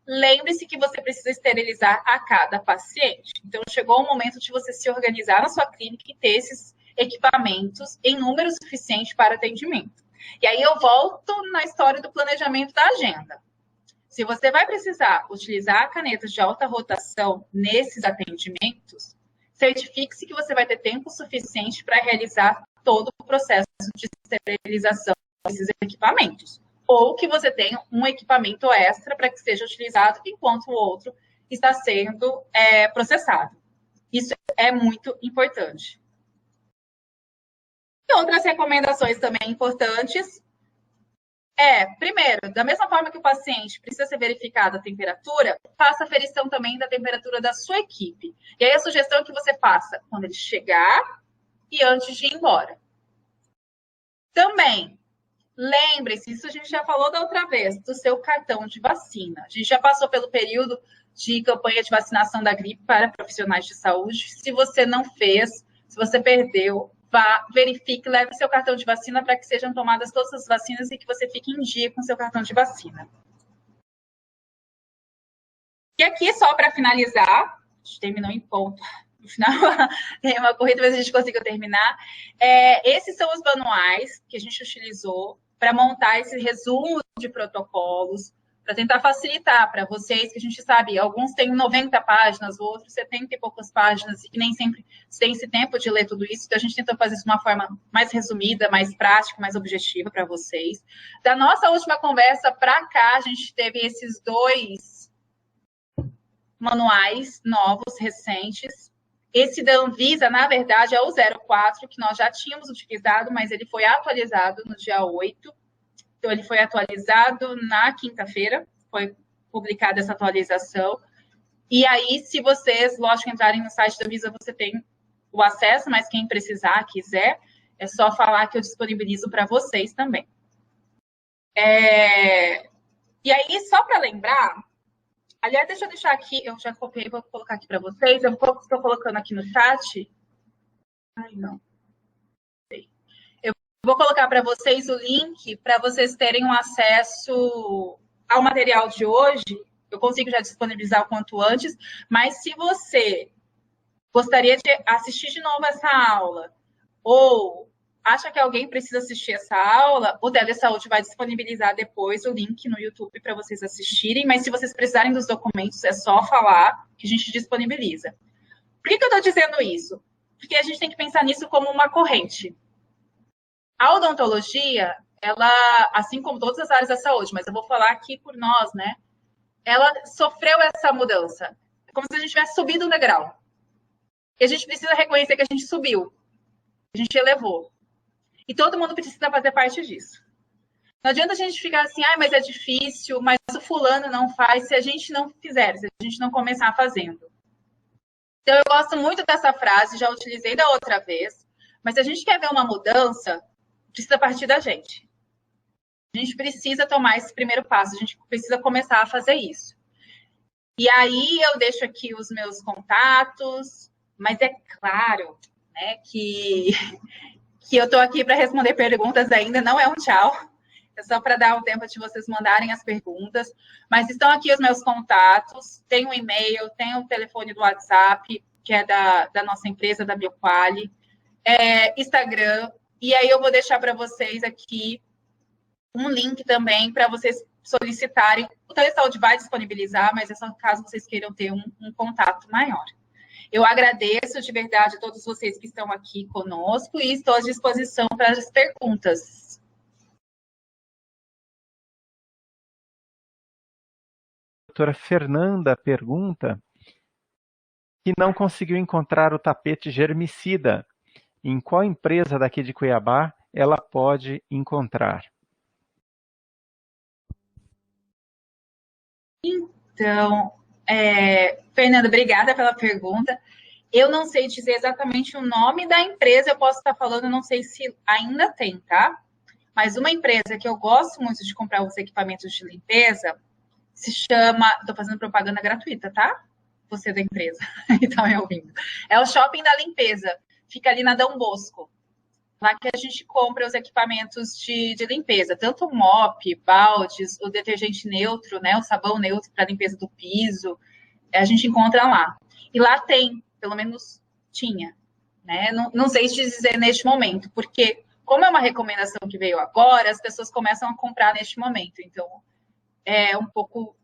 Lembre-se que você precisa esterilizar a cada paciente. Então, chegou o momento de você se organizar na sua clínica e ter esses equipamentos em número suficiente para atendimento. E aí eu volto na história do planejamento da agenda. Se você vai precisar utilizar canetas de alta rotação nesses atendimentos, certifique-se que você vai ter tempo suficiente para realizar todo o processo de esterilização desses equipamentos. Ou que você tenha um equipamento extra para que seja utilizado enquanto o outro está sendo processado. Isso é muito importante. E outras recomendações também importantes primeiro, da mesma forma que o paciente precisa ser verificada a temperatura, faça a aferição também da temperatura da sua equipe. E aí a sugestão é que você faça quando ele chegar e antes de ir embora. Também, lembre-se, isso a gente já falou da outra vez, do seu cartão de vacina. A gente já passou pelo período de campanha de vacinação da gripe para profissionais de saúde. Se você não fez, se você perdeu, vá, verifique, leve seu cartão de vacina para que sejam tomadas todas as vacinas e que você fique em dia com seu cartão de vacina. E aqui, só para finalizar, a gente terminou em ponto. No final, tem uma corrida, mas a gente conseguiu terminar. Esses são os manuais que a gente utilizou para montar esse resumo de protocolos, para tentar facilitar para vocês, que a gente sabe, alguns têm 90 páginas, outros 70 e poucas páginas, e que nem sempre tem esse tempo de ler tudo isso, então a gente tentou fazer isso de uma forma mais resumida, mais prática, mais objetiva para vocês. Da nossa última conversa para cá, a gente teve esses 2 manuais novos, recentes. Esse da Anvisa, na verdade, é o 04, que nós já tínhamos utilizado, mas ele foi atualizado no dia 8. Então, ele foi atualizado na quinta-feira, foi publicada essa atualização. E aí, se vocês, lógico, entrarem no site da Anvisa, você tem o acesso, mas quem precisar, quiser, é só falar que eu disponibilizo para vocês também. E aí, só para lembrar, aliás, deixa eu deixar aqui, eu já copiei, vou colocar aqui para vocês, eu estou colocando aqui no chat. Ai, não. Vou colocar para vocês o link para vocês terem um acesso ao material de hoje. Eu consigo já disponibilizar o quanto antes, mas se você gostaria de assistir de novo essa aula ou acha que alguém precisa assistir essa aula, o Telesaúde vai disponibilizar depois o link no YouTube para vocês assistirem, mas se vocês precisarem dos documentos, é só falar que a gente disponibiliza. Por que eu estou dizendo isso? Porque a gente tem que pensar nisso como uma corrente. A odontologia, ela, assim como todas as áreas da saúde, mas eu vou falar aqui por nós, né? Ela sofreu essa mudança. É como se a gente tivesse subido um degrau. E a gente precisa reconhecer que a gente subiu. A gente elevou. E todo mundo precisa fazer parte disso. Não adianta a gente ficar assim, mas é difícil, mas o fulano não faz, se a gente não fizer, se a gente não começar fazendo. Então, eu gosto muito dessa frase, já utilizei da outra vez, mas se a gente quer ver uma mudança, precisa partir da gente. A gente precisa tomar esse primeiro passo, a gente precisa começar a fazer isso. E aí eu deixo aqui os meus contatos, mas é claro, né, que eu estou aqui para responder perguntas ainda, não é um tchau. É só para dar o tempo de vocês mandarem as perguntas. Mas estão aqui os meus contatos. Tem um e-mail, tem o telefone do WhatsApp, que é da nossa empresa, da Bioquali. Instagram. E aí eu vou deixar para vocês aqui um link também para vocês solicitarem. O Telesaúde vai disponibilizar, mas é só caso vocês queiram ter um contato maior. Eu agradeço de verdade a todos vocês que estão aqui conosco e estou à disposição para as perguntas. A doutora Fernanda pergunta que não conseguiu encontrar o tapete germicida. Em qual empresa daqui de Cuiabá ela pode encontrar? Então, Fernanda, obrigada pela pergunta. Eu não sei dizer exatamente o nome da empresa, eu posso estar falando, não sei se ainda tem, tá? Mas uma empresa que eu gosto muito de comprar os equipamentos de limpeza se chama. Estou fazendo propaganda gratuita, tá? Você da empresa que está me ouvindo. É o Shopping da Limpeza, fica ali na Dom Bosco. Lá que a gente compra os equipamentos de limpeza, tanto o mop, baldes, o detergente neutro, né, o sabão neutro para limpeza do piso, a gente encontra lá. E lá tem, pelo menos tinha, né? Não sei te dizer neste momento, porque como é uma recomendação que veio agora, as pessoas começam a comprar neste momento. Então, é um pouco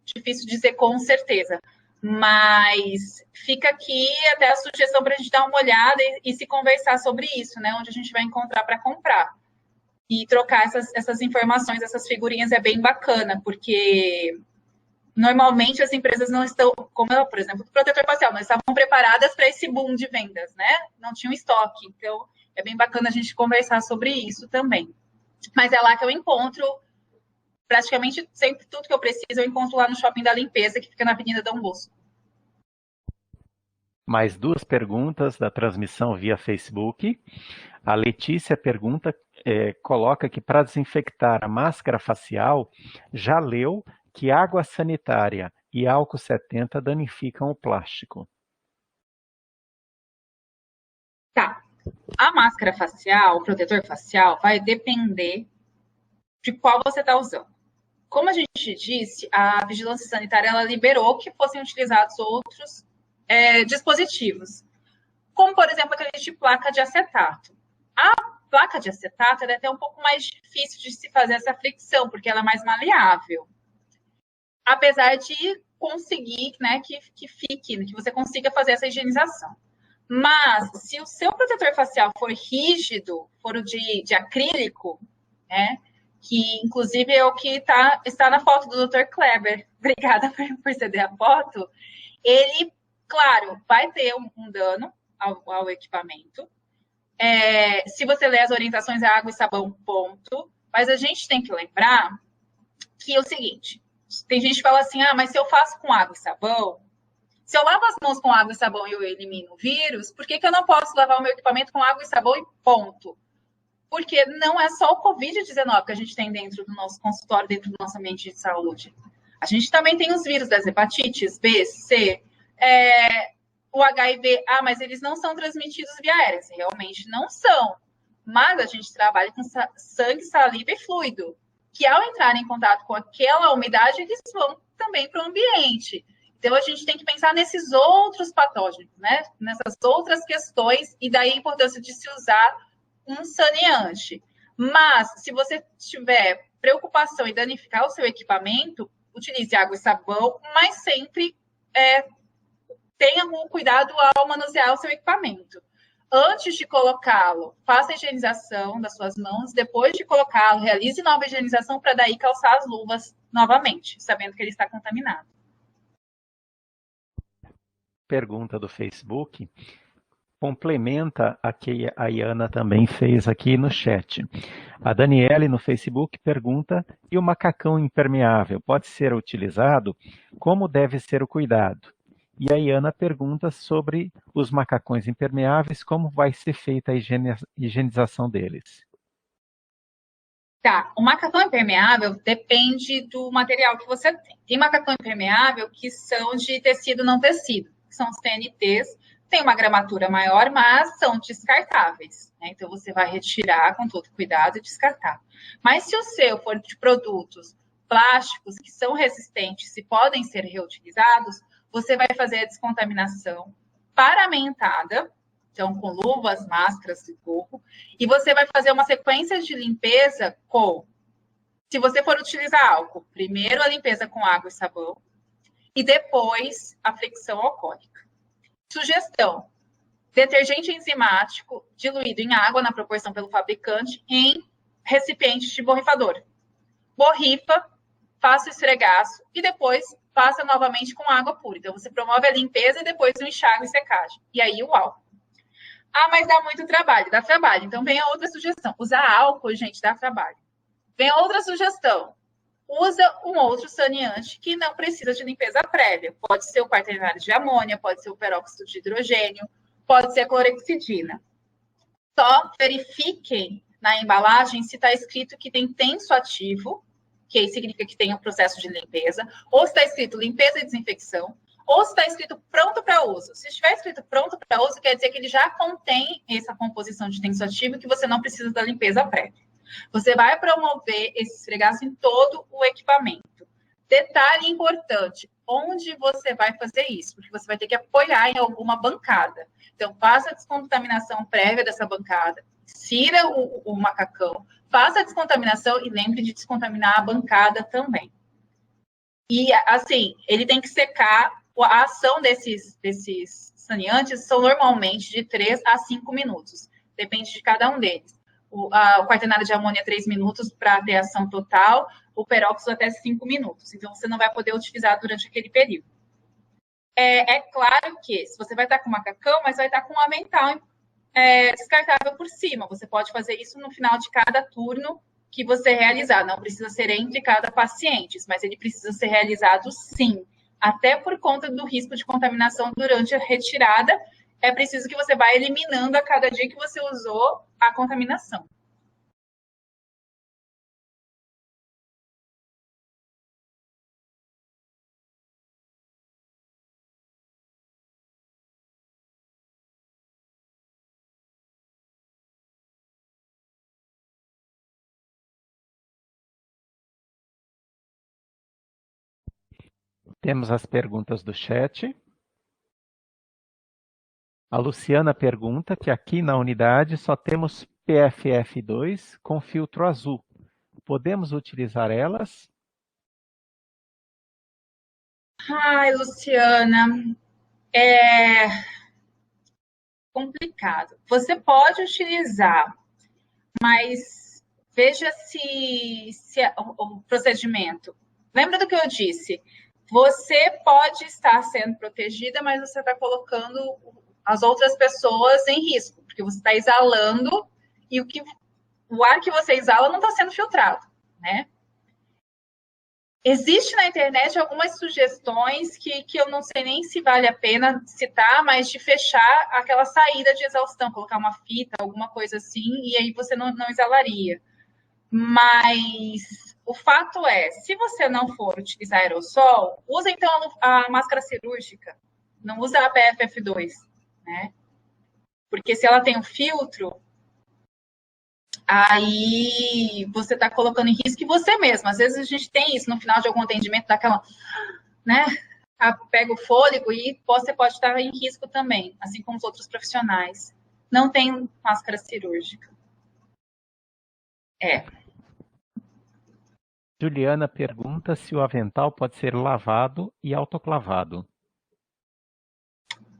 difícil dizer com certeza. Mas fica aqui até a sugestão para a gente dar uma olhada e se conversar sobre isso, né? Onde a gente vai encontrar para comprar. E trocar essas informações, essas figurinhas é bem bacana, porque normalmente as empresas não estão, como por exemplo, o protetor facial, não estavam preparadas para esse boom de vendas, né? Não tinham estoque. Então, é bem bacana a gente conversar sobre isso também. Mas é lá que eu encontro praticamente sempre tudo que eu preciso, eu encontro lá no Shopping da Limpeza, que fica na Avenida Dom Bosco. Mais duas perguntas da transmissão via Facebook. A Letícia pergunta, coloca que para desinfectar a máscara facial, já leu que água sanitária e álcool 70 danificam o plástico. Tá. A máscara facial, o protetor facial, vai depender de qual você está usando. Como a gente disse, a Vigilância Sanitária ela liberou que fossem utilizados outros dispositivos, como, por exemplo, aquele de placa de acetato. A placa de acetato é até um pouco mais difícil de se fazer essa fricção, porque ela é mais maleável. Apesar de conseguir, né, que fique, que você consiga fazer essa higienização. Mas, se o seu protetor facial for rígido, for o de acrílico, né, que inclusive é o que está na foto do Dr. Kleber, obrigada por ceder a foto, ele, claro, vai ter um dano ao equipamento. Se você ler as orientações, é água e sabão, ponto. Mas a gente tem que lembrar que é o seguinte, tem gente que fala assim, mas se eu faço com água e sabão, se eu lavo as mãos com água e sabão e eu elimino o vírus, por que eu não posso lavar o meu equipamento com água e sabão e ponto? Porque não é só o Covid-19 que a gente tem dentro do nosso consultório, dentro do nosso ambiente de saúde. A gente também tem os vírus das hepatites B, C, o HIV. Mas eles não são transmitidos via aérea. Realmente não são. Mas a gente trabalha com sangue, saliva e fluido, que ao entrar em contato com aquela umidade, eles vão também para o ambiente. Então, a gente tem que pensar nesses outros patógenos, né? Nessas outras questões, e daí a importância de se usar um saneante. Mas, se você tiver preocupação em danificar o seu equipamento, utilize água e sabão, mas sempre tenha um cuidado ao manusear o seu equipamento. Antes de colocá-lo, faça a higienização das suas mãos. Depois de colocá-lo, realize nova higienização para daí calçar as luvas novamente, sabendo que ele está contaminado. Pergunta do Facebook. Complementa a que a Iana também fez aqui no chat. A Daniele no Facebook pergunta, e o macacão impermeável pode ser utilizado? Como deve ser o cuidado? E a Iana pergunta sobre os macacões impermeáveis, como vai ser feita a higienização deles? Tá, o macacão impermeável depende do material que você tem. Tem macacão impermeável que são de tecido não tecido, que são os TNTs, tem uma gramatura maior, mas são descartáveis, né? Então, você vai retirar com todo cuidado e descartar. Mas se o seu for de produtos plásticos que são resistentes e podem ser reutilizados, você vai fazer a descontaminação paramentada, então com luvas, máscaras e gorro, e você vai fazer uma sequência de limpeza com, se você for utilizar álcool, primeiro a limpeza com água e sabão, e depois a fricção alcoólica. Sugestão: detergente enzimático diluído em água na proporção pelo fabricante em recipiente de borrifador. Borrifa, faça o esfregaço e depois passa novamente com água pura. Então, você promove a limpeza e depois o enxágue e secagem. E aí, o álcool. Ah, mas dá muito trabalho. Dá trabalho. Então, vem a outra sugestão. Usar álcool, gente, dá trabalho. Vem a outra sugestão. Usa um outro saneante que não precisa de limpeza prévia. Pode ser o quaternário de amônia, pode ser o peróxido de hidrogênio, pode ser a clorexidina. Só verifiquem na embalagem se está escrito que tem tensoativo, que aí significa que tem um processo de limpeza, ou se está escrito limpeza e desinfecção, ou se está escrito pronto para uso. Se estiver escrito pronto para uso, quer dizer que ele já contém essa composição de tensoativo que você não precisa da limpeza prévia. Você vai promover esse esfregaço em todo o equipamento. Detalhe importante, onde você vai fazer isso? Porque você vai ter que apoiar em alguma bancada. Então, faça a descontaminação prévia dessa bancada, tira o macacão, faça a descontaminação e lembre de descontaminar a bancada também. E, assim, ele tem que secar. A ação desses saneantes são normalmente de 3 a 5 minutos. Depende de cada um deles. O quaternário de amônia 3 minutos para ter ação total, o peróxido até 5 minutos. Então, você não vai poder utilizar durante aquele período. É claro que, se você vai estar com macacão, mas vai estar com um avental descartável por cima. Você pode fazer isso no final de cada turno que você realizar. Não precisa ser entre cada paciente, mas ele precisa ser realizado sim. Até por conta do risco de contaminação durante a retirada, é preciso que você vá eliminando a cada dia que você usou a contaminação. Temos as perguntas do chat. A Luciana pergunta que aqui na unidade só temos PFF2 com filtro azul. Podemos utilizar elas? Ai, Luciana, é complicado. Você pode utilizar, mas veja se o procedimento. Lembra do que eu disse? Você pode estar sendo protegida, mas você está colocando as outras pessoas em risco, porque você está exalando e o ar que você exala não está sendo filtrado, né? Existe na internet algumas sugestões que eu não sei nem se vale a pena citar, mas de fechar aquela saída de exaustão, colocar uma fita, alguma coisa assim, e aí você não exalaria. Mas o fato é, se você não for utilizar aerossol, usa então a máscara cirúrgica, não usa a PFF2, né? Porque se ela tem um filtro, aí você está colocando em risco você mesmo. Às vezes a gente tem isso no final de algum atendimento, daquela, né? Pega o fôlego e você pode estar em risco também, assim como os outros profissionais. Não tem máscara cirúrgica. Juliana pergunta se o avental pode ser lavado e autoclavado.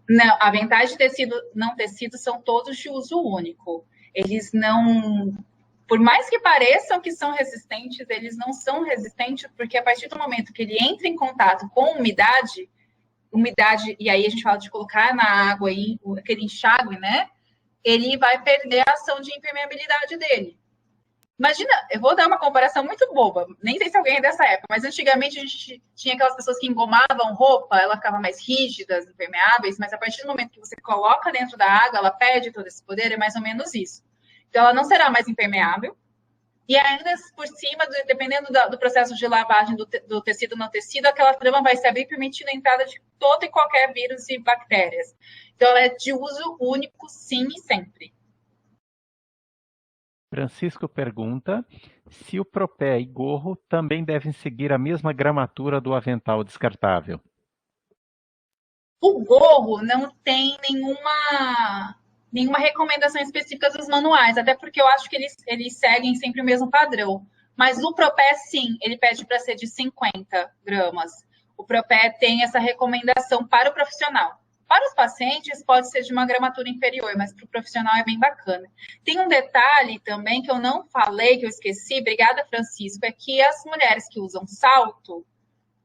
Não, aventais de tecido, não tecido, são todos de uso único. Eles não, por mais que pareçam que são resistentes, eles não são resistentes, porque a partir do momento que ele entra em contato com umidade, e aí a gente fala de colocar na água aí, aquele enxágue, né? Ele vai perder a ação de impermeabilidade dele. Imagina, eu vou dar uma comparação muito boba, nem sei se alguém é dessa época, mas antigamente a gente tinha aquelas pessoas que engomavam roupa, ela ficava mais rígida, impermeáveis, mas a partir do momento que você coloca dentro da água, ela perde todo esse poder, é mais ou menos isso. Então ela não será mais impermeável, e ainda por cima, dependendo do processo de lavagem do tecido não tecido, aquela trama vai se abrir permitindo a entrada de todo e qualquer vírus e bactérias. Então, ela é de uso único, sim e sempre. Francisco pergunta se o propé e gorro também devem seguir a mesma gramatura do avental descartável. O gorro não tem nenhuma recomendação específica dos manuais, até porque eu acho que eles seguem sempre o mesmo padrão. Mas o Propé, sim, ele pede para ser de 50 gramas. O Propé tem essa recomendação para o profissional. Para os pacientes, pode ser de uma gramatura inferior, mas para o profissional é bem bacana. Tem um detalhe também que eu não falei, que eu esqueci, obrigada, Francisco, é que as mulheres que usam salto,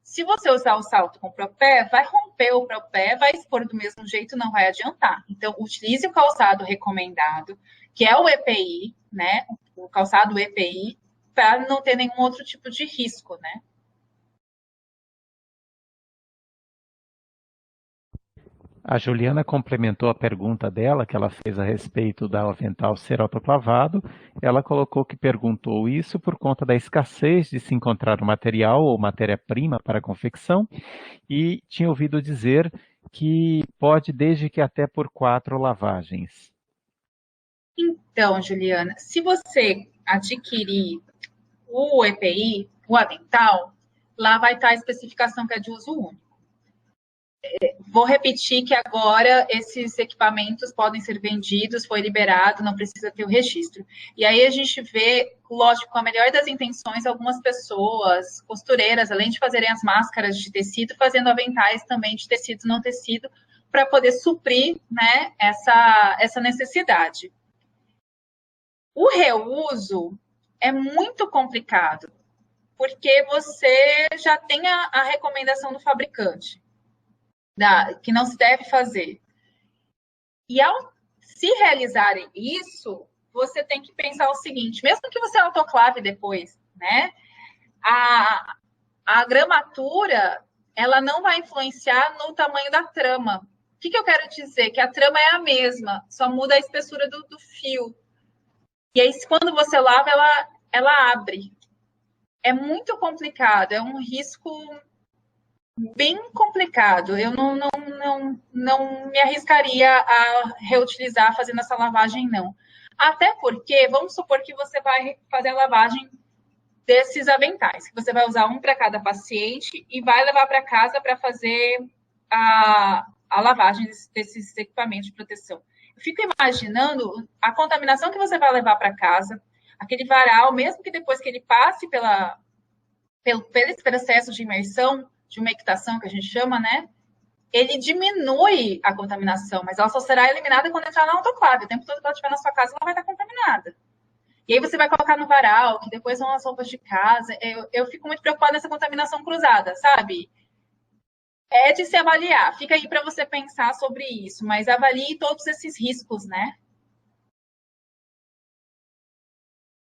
se você usar o salto com propé, vai romper o propé, vai expor do mesmo jeito, não vai adiantar. Então, utilize o calçado recomendado, que é o EPI, né? O calçado EPI, para não ter nenhum outro tipo de risco, né? A Juliana complementou a pergunta dela, que ela fez a respeito do avental ser autoclavado. Ela colocou que perguntou isso por conta da escassez de se encontrar o material ou matéria-prima para a confecção e tinha ouvido dizer que pode desde que até por 4 lavagens. Então, Juliana, se você adquirir o EPI, o avental, lá vai estar a especificação que é de uso único. Vou repetir que agora esses equipamentos podem ser vendidos, foi liberado, não precisa ter o registro. E aí a gente vê, lógico, com a melhor das intenções, algumas pessoas, costureiras, além de fazerem as máscaras de tecido, fazendo aventais também de tecido não tecido, para poder suprir, né, essa necessidade. O reuso é muito complicado, porque você já tem a recomendação do fabricante. Que não se deve fazer. E ao se realizarem isso, você tem que pensar o seguinte: mesmo que você autoclave depois, né? A, a gramatura ela não vai influenciar no tamanho da trama. O que eu quero dizer? Que a trama é a mesma, só muda a espessura do fio. E aí, quando você lava, ela abre. É muito complicado, é um risco bem complicado. Eu não me arriscaria a reutilizar fazendo essa lavagem, não. Até porque, vamos supor que você vai fazer a lavagem desses aventais, que você vai usar um para cada paciente e vai levar para casa para fazer a lavagem desses equipamentos de proteção. Eu fico imaginando a contaminação que você vai levar para casa, aquele varal, mesmo que depois que ele passe pelo esse processo de imersão, de umectação que a gente chama, né? Ele diminui a contaminação, mas ela só será eliminada quando entrar na autoclave. O tempo todo que ela estiver na sua casa, ela vai estar contaminada. E aí você vai colocar no varal, que depois são as roupas de casa. Eu fico muito preocupada nessa contaminação cruzada, sabe? É de se avaliar. Fica aí para você pensar sobre isso, mas avalie todos esses riscos, né?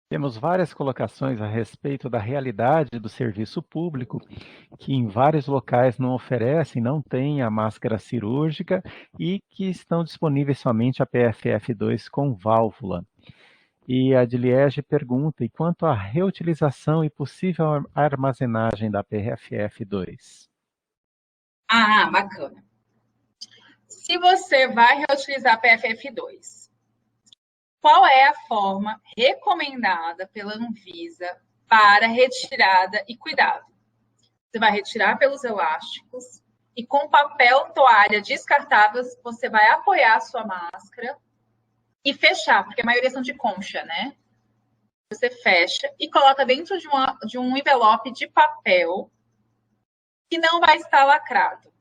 Temos várias colocações a respeito da realidade do serviço público, que em vários locais não oferecem, não têm a máscara cirúrgica e que estão disponíveis somente a PFF2 com válvula. E a Adliege pergunta: e quanto à reutilização e possível armazenagem da PFF2? Ah, bacana. Se você vai reutilizar a PFF2, qual é a forma recomendada pela Anvisa para retirada e cuidado? Você vai retirar pelos elásticos e com papel toalha descartável você vai apoiar a sua máscara e fechar, porque a maioria são de concha, né? Você fecha e coloca dentro de um envelope de papel que não vai estar lacrado.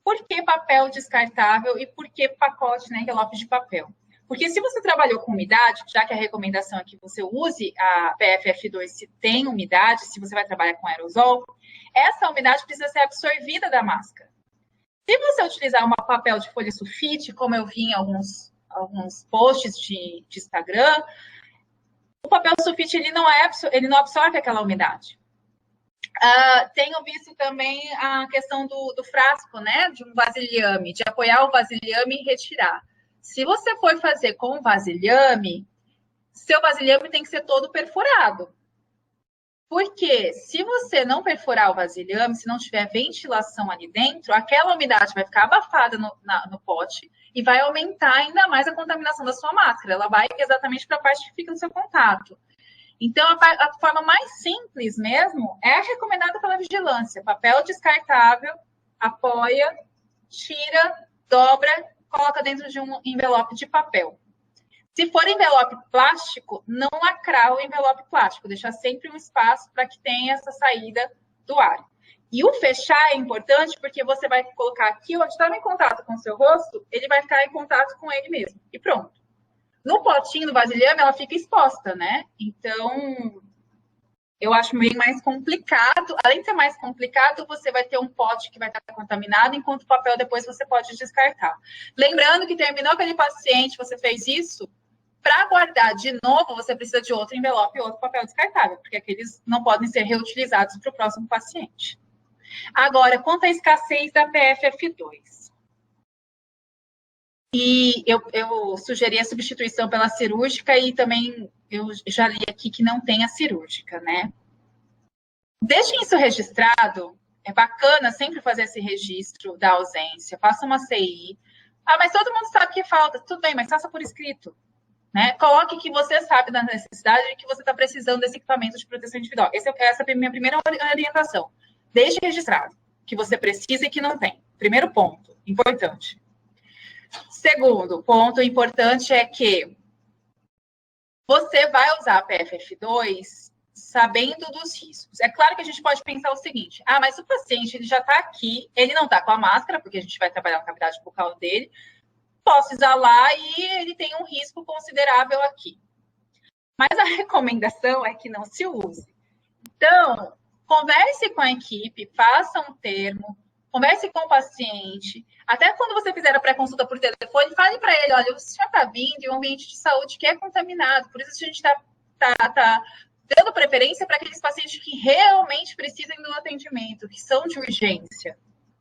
Por que papel descartável e por que pacote, né, envelope de papel? Porque se você trabalhou com umidade, já que a recomendação é que você use a PFF2 se tem umidade, se você vai trabalhar com aerosol, essa umidade precisa ser absorvida da máscara. Se você utilizar um papel de folha sulfite, como eu vi em alguns posts de Instagram, o papel sulfite ele não absorve aquela umidade. Tenho visto também a questão do frasco, né? De um vasilhame, de apoiar o vasilhame e retirar. Se você for fazer com vasilhame, seu vasilhame tem que ser todo perfurado. Porque se você não perfurar o vasilhame, se não tiver ventilação ali dentro, aquela umidade vai ficar abafada no pote e vai aumentar ainda mais a contaminação da sua máscara. Ela vai exatamente para a parte que fica no seu contato. Então, a forma mais simples mesmo é a recomendada pela vigilância. Papel descartável, apoia, tira, dobra, coloca dentro de um envelope de papel. Se for envelope plástico, não lacrar o envelope plástico, deixar sempre um espaço para que tenha essa saída do ar. E o fechar é importante porque você vai colocar aqui, onde estava em contato com o seu rosto, ele vai ficar em contato com ele mesmo. E pronto. No potinho, no vasilhame, ela fica exposta, né? Então, eu acho bem mais complicado. Além de ser mais complicado, você vai ter um pote que vai estar contaminado, enquanto o papel depois você pode descartar. Lembrando que terminou aquele paciente, você fez isso, para guardar de novo, você precisa de outro envelope e outro papel descartável, porque aqueles não podem ser reutilizados para o próximo paciente. Agora, quanto à escassez da PFF2. E eu sugeri a substituição pela cirúrgica e também eu já li aqui que não tem a cirúrgica, né? Deixem isso registrado. É bacana sempre fazer esse registro da ausência. Faça uma CI. Ah, mas todo mundo sabe que falta. Tudo bem, mas faça por escrito. Né? Coloque que você sabe da necessidade e que você está precisando desse equipamento de proteção individual. Essa é a minha primeira orientação. Deixe registrado que você precisa e que não tem. Primeiro ponto, importante. Segundo ponto importante é que você vai usar a PFF2 sabendo dos riscos. É claro que a gente pode pensar o seguinte: ah, mas o paciente ele já está aqui, ele não está com a máscara, porque a gente vai trabalhar na cavidade bucal dele, posso exalar e ele tem um risco considerável aqui. Mas a recomendação é que não se use. Então, converse com a equipe, faça um termo, converse com o paciente. Até quando você fizer a pré-consulta por telefone, fale para ele: olha, o senhor está vindo em um ambiente de saúde que é contaminado, por isso a gente está dando preferência para aqueles pacientes que realmente precisam do atendimento, que são de urgência.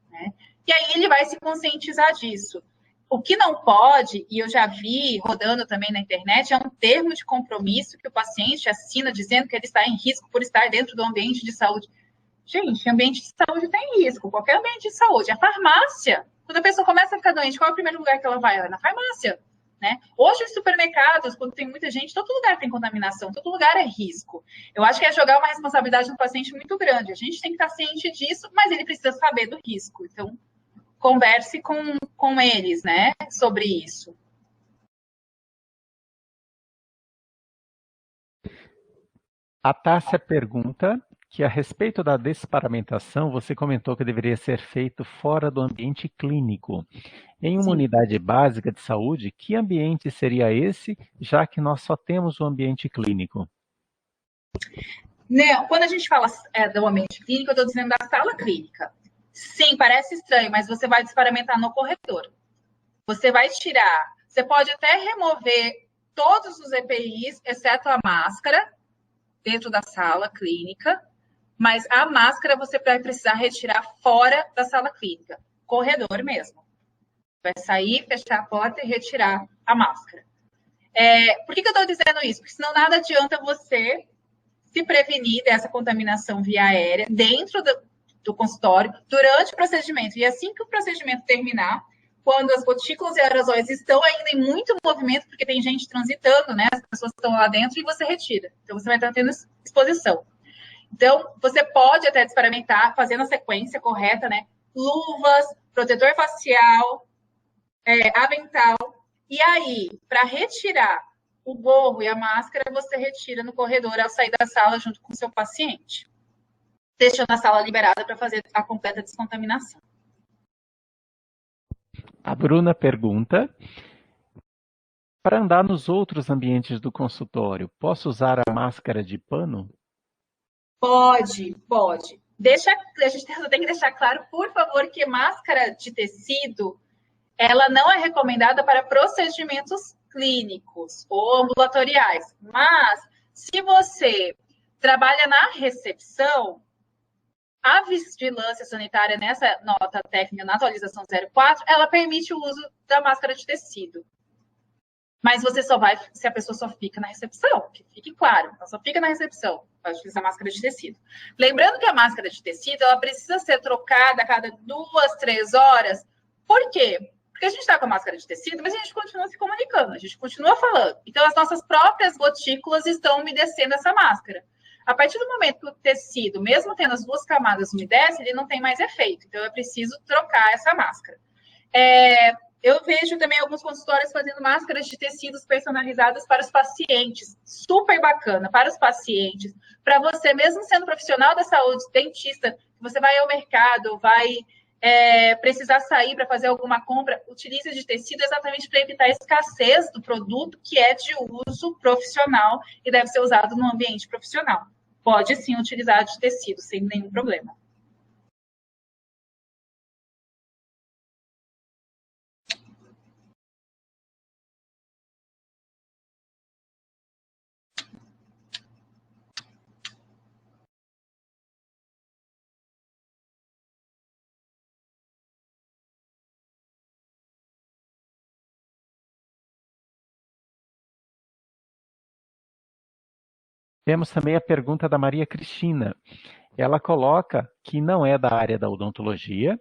Né? E aí ele vai se conscientizar disso. O que não pode, e eu já vi rodando também na internet, é um termo de compromisso que o paciente assina dizendo que ele está em risco por estar dentro do ambiente de saúde. Gente, ambiente de saúde tem risco, qualquer ambiente de saúde. A farmácia, quando a pessoa começa a ficar doente, qual é o primeiro lugar que ela vai? Na farmácia. Né? Hoje, os supermercados, quando tem muita gente, todo lugar tem contaminação, todo lugar é risco. Eu acho que é jogar uma responsabilidade no paciente muito grande. A gente tem que estar ciente disso, mas ele precisa saber do risco. Então, converse com eles, né, sobre isso. A Tássia pergunta que, a respeito da desparamentação, você comentou que deveria ser feito fora do ambiente clínico. Em uma unidade básica de saúde, que ambiente seria esse, já que nós só temos o ambiente clínico? Né, quando a gente fala do ambiente clínico, eu estou dizendo da sala clínica. Sim, parece estranho, mas você vai desparamentar no corredor. Você vai tirar, você pode até remover todos os EPIs, exceto a máscara, dentro da sala clínica, mas a máscara você vai precisar retirar fora da sala clínica, corredor mesmo. Vai sair, fechar a porta e retirar a máscara. Por que eu estou dizendo isso? Porque senão nada adianta você se prevenir dessa contaminação via aérea dentro do consultório, durante o procedimento. E assim que o procedimento terminar, quando as gotículas e aerosóis estão ainda em muito movimento, porque tem gente transitando, né? As pessoas estão lá dentro e você retira. Então, você vai estar tendo exposição. Então, você pode até experimentar fazendo a sequência correta, né? Luvas, protetor facial, avental. E aí, para retirar o gorro e a máscara, você retira no corredor ao sair da sala junto com o seu paciente, deixando a sala liberada para fazer a completa descontaminação. A Bruna pergunta: para andar nos outros ambientes do consultório, posso usar a máscara de pano? Pode. A gente tem que deixar claro, por favor, que máscara de tecido, ela não é recomendada para procedimentos clínicos ou ambulatoriais. Mas, se você trabalha na recepção, a vigilância sanitária, nessa nota técnica, na atualização 04, ela permite o uso da máscara de tecido. Mas você só vai se a pessoa só fica na recepção, que fique claro, ela só fica na recepção para utilizar máscara de tecido. Lembrando que a máscara de tecido, ela precisa ser trocada a cada 2, 3 horas. Por quê? Porque a gente está com a máscara de tecido, mas a gente continua se comunicando, a gente continua falando. Então, as nossas próprias gotículas estão umedecendo essa máscara. A partir do momento que o tecido, mesmo tendo as 2 camadas, umedece, ele não tem mais efeito. Então, é preciso trocar essa máscara. Eu vejo também alguns consultórios fazendo máscaras de tecidos personalizadas para os pacientes. Super bacana, para os pacientes. Para você, mesmo sendo profissional da saúde, dentista, você vai ao mercado, vai precisar sair para fazer alguma compra, utilize de tecido exatamente para evitar a escassez do produto que é de uso profissional e deve ser usado no ambiente profissional. Pode sim utilizar de tecido, sem nenhum problema. Temos também a pergunta da Maria Cristina. Ela coloca que não é da área da odontologia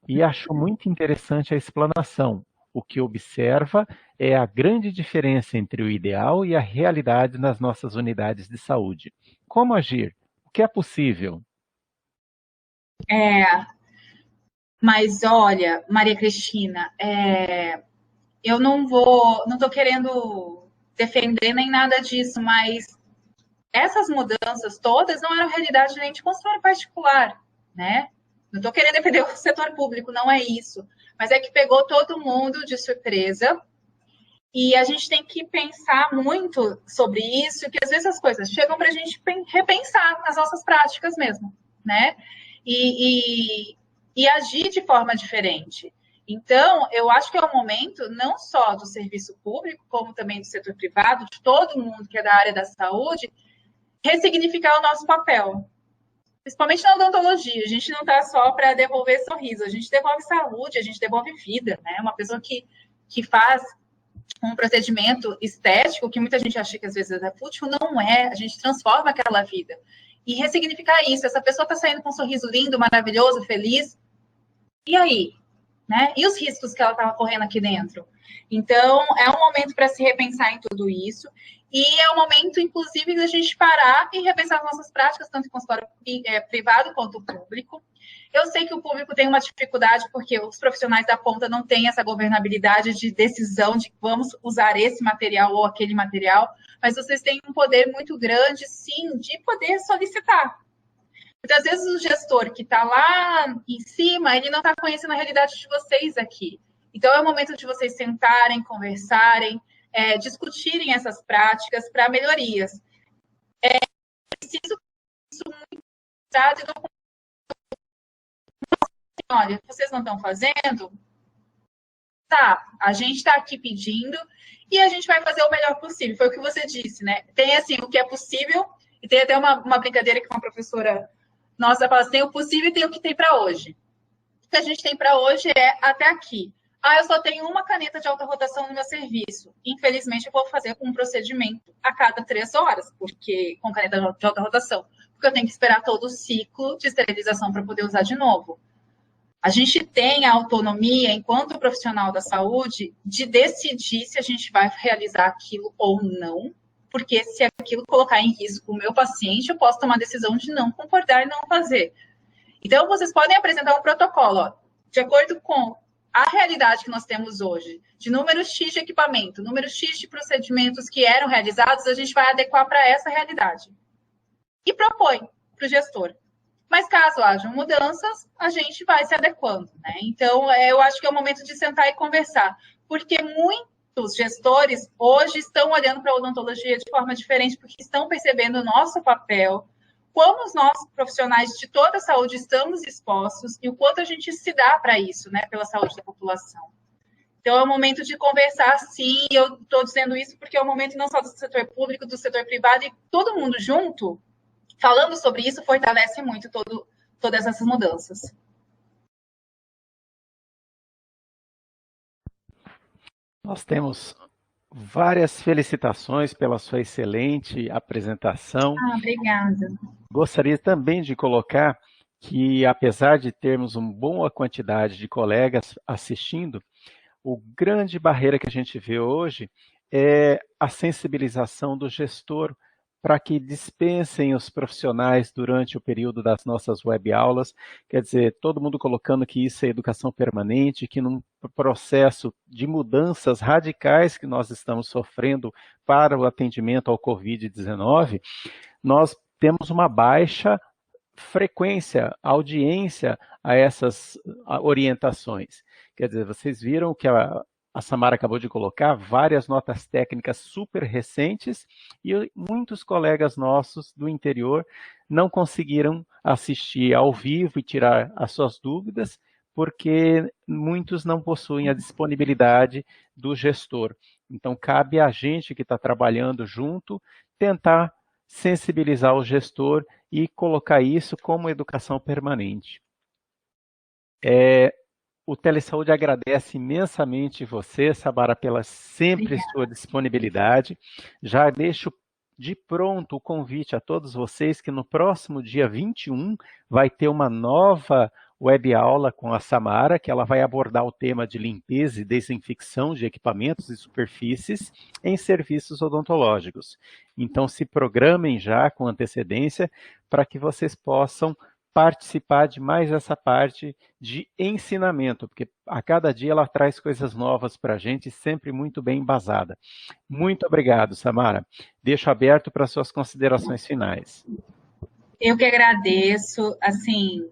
e achou muito interessante a explanação. O que observa é a grande diferença entre o ideal e a realidade nas nossas unidades de saúde. Como agir? O que é possível? Mas olha, Maria Cristina, eu não estou querendo defender nem nada disso, mas essas mudanças todas não eram realidade nem de consultório particular, né? Não estou querendo defender o setor público, não é isso. Mas é que pegou todo mundo de surpresa e a gente tem que pensar muito sobre isso, que às vezes as coisas chegam para a gente repensar nas nossas práticas mesmo, né? E agir de forma diferente. Então, eu acho que é o momento não só do serviço público, como também do setor privado, de todo mundo que é da área da saúde, ressignificar o nosso papel. Principalmente na odontologia. A gente não está só para devolver sorriso, a gente devolve saúde, a gente devolve vida, né? Uma pessoa que faz um procedimento estético, que muita gente acha que às vezes é fútil, não é. A gente transforma aquela vida. E ressignificar isso. Essa pessoa está saindo com um sorriso lindo, maravilhoso, feliz. E aí? Né? E os riscos que ela estava correndo aqui dentro? Então, é um momento para se repensar em tudo isso. E é um momento, inclusive, da gente parar e repensar as nossas práticas, tanto em consultório privado quanto público. Eu sei que o público tem uma dificuldade, porque os profissionais da ponta não têm essa governabilidade de decisão de vamos usar esse material ou aquele material, mas vocês têm um poder muito grande, sim, de poder solicitar. Muitas vezes o gestor que está lá em cima, ele não está conhecendo a realidade de vocês aqui. Então, é o momento de vocês sentarem, conversarem, discutirem essas práticas para melhorias. Preciso isso muito usado e não... Olha, vocês não estão fazendo? Tá, a gente está aqui pedindo e a gente vai fazer o melhor possível. Foi o que você disse, né? Tem, assim, o que é possível, e tem até uma brincadeira que uma professora nossa fala assim, tem o possível e tem o que tem para hoje. O que a gente tem para hoje é até aqui. Ah, eu só tenho uma caneta de alta rotação no meu serviço. Infelizmente, eu vou fazer um procedimento a cada 3 horas, porque com caneta de alta rotação, porque eu tenho que esperar todo o ciclo de esterilização para poder usar de novo. A gente tem a autonomia, enquanto profissional da saúde, de decidir se a gente vai realizar aquilo ou não, porque se aquilo colocar em risco o meu paciente, eu posso tomar a decisão de não concordar e não fazer. Então, vocês podem apresentar um protocolo, ó, de acordo com a realidade que nós temos hoje, de número X de equipamento, número X de procedimentos que eram realizados, a gente vai adequar para essa realidade. E propõe para o gestor. Mas caso hajam mudanças, a gente vai se adequando, né? Então, eu acho que é o momento de sentar e conversar, porque muitos gestores hoje estão olhando para a odontologia de forma diferente, porque estão percebendo o nosso papel, como nós, profissionais de toda a saúde, estamos expostos e o quanto a gente se dá para isso, né, pela saúde da população. Então, é o momento de conversar, sim, e eu estou dizendo isso porque é o momento não só do setor público, do setor privado, e todo mundo junto, falando sobre isso, fortalece muito todas essas mudanças. Nós temos Várias felicitações pela sua excelente apresentação. Ah, obrigada. Gostaria também de colocar que, apesar de termos uma boa quantidade de colegas assistindo, a grande barreira que a gente vê hoje é a sensibilização do gestor para que dispensem os profissionais durante o período das nossas webaulas. Quer dizer, todo mundo colocando que isso é educação permanente, que num processo de mudanças radicais que nós estamos sofrendo para o atendimento ao Covid-19, nós temos uma baixa frequência, audiência a essas orientações. Quer dizer, vocês viram que a Samara acabou de colocar várias notas técnicas super recentes e muitos colegas nossos do interior não conseguiram assistir ao vivo e tirar as suas dúvidas, porque muitos não possuem a disponibilidade do gestor. Então, cabe a gente que está trabalhando junto tentar sensibilizar o gestor e colocar isso como educação permanente. O Telesaúde agradece imensamente você, Samara, pela sempre sua disponibilidade. Já deixo de pronto o convite a todos vocês que no próximo dia 21 vai ter uma nova web-aula com a Samara, que ela vai abordar o tema de limpeza e desinfecção de equipamentos e superfícies em serviços odontológicos. Então, se programem já com antecedência para que vocês possam participar de mais essa parte de ensinamento, porque a cada dia ela traz coisas novas para a gente, sempre muito bem embasada. Muito obrigado, Samara. Deixo aberto para suas considerações finais. Eu que agradeço, assim,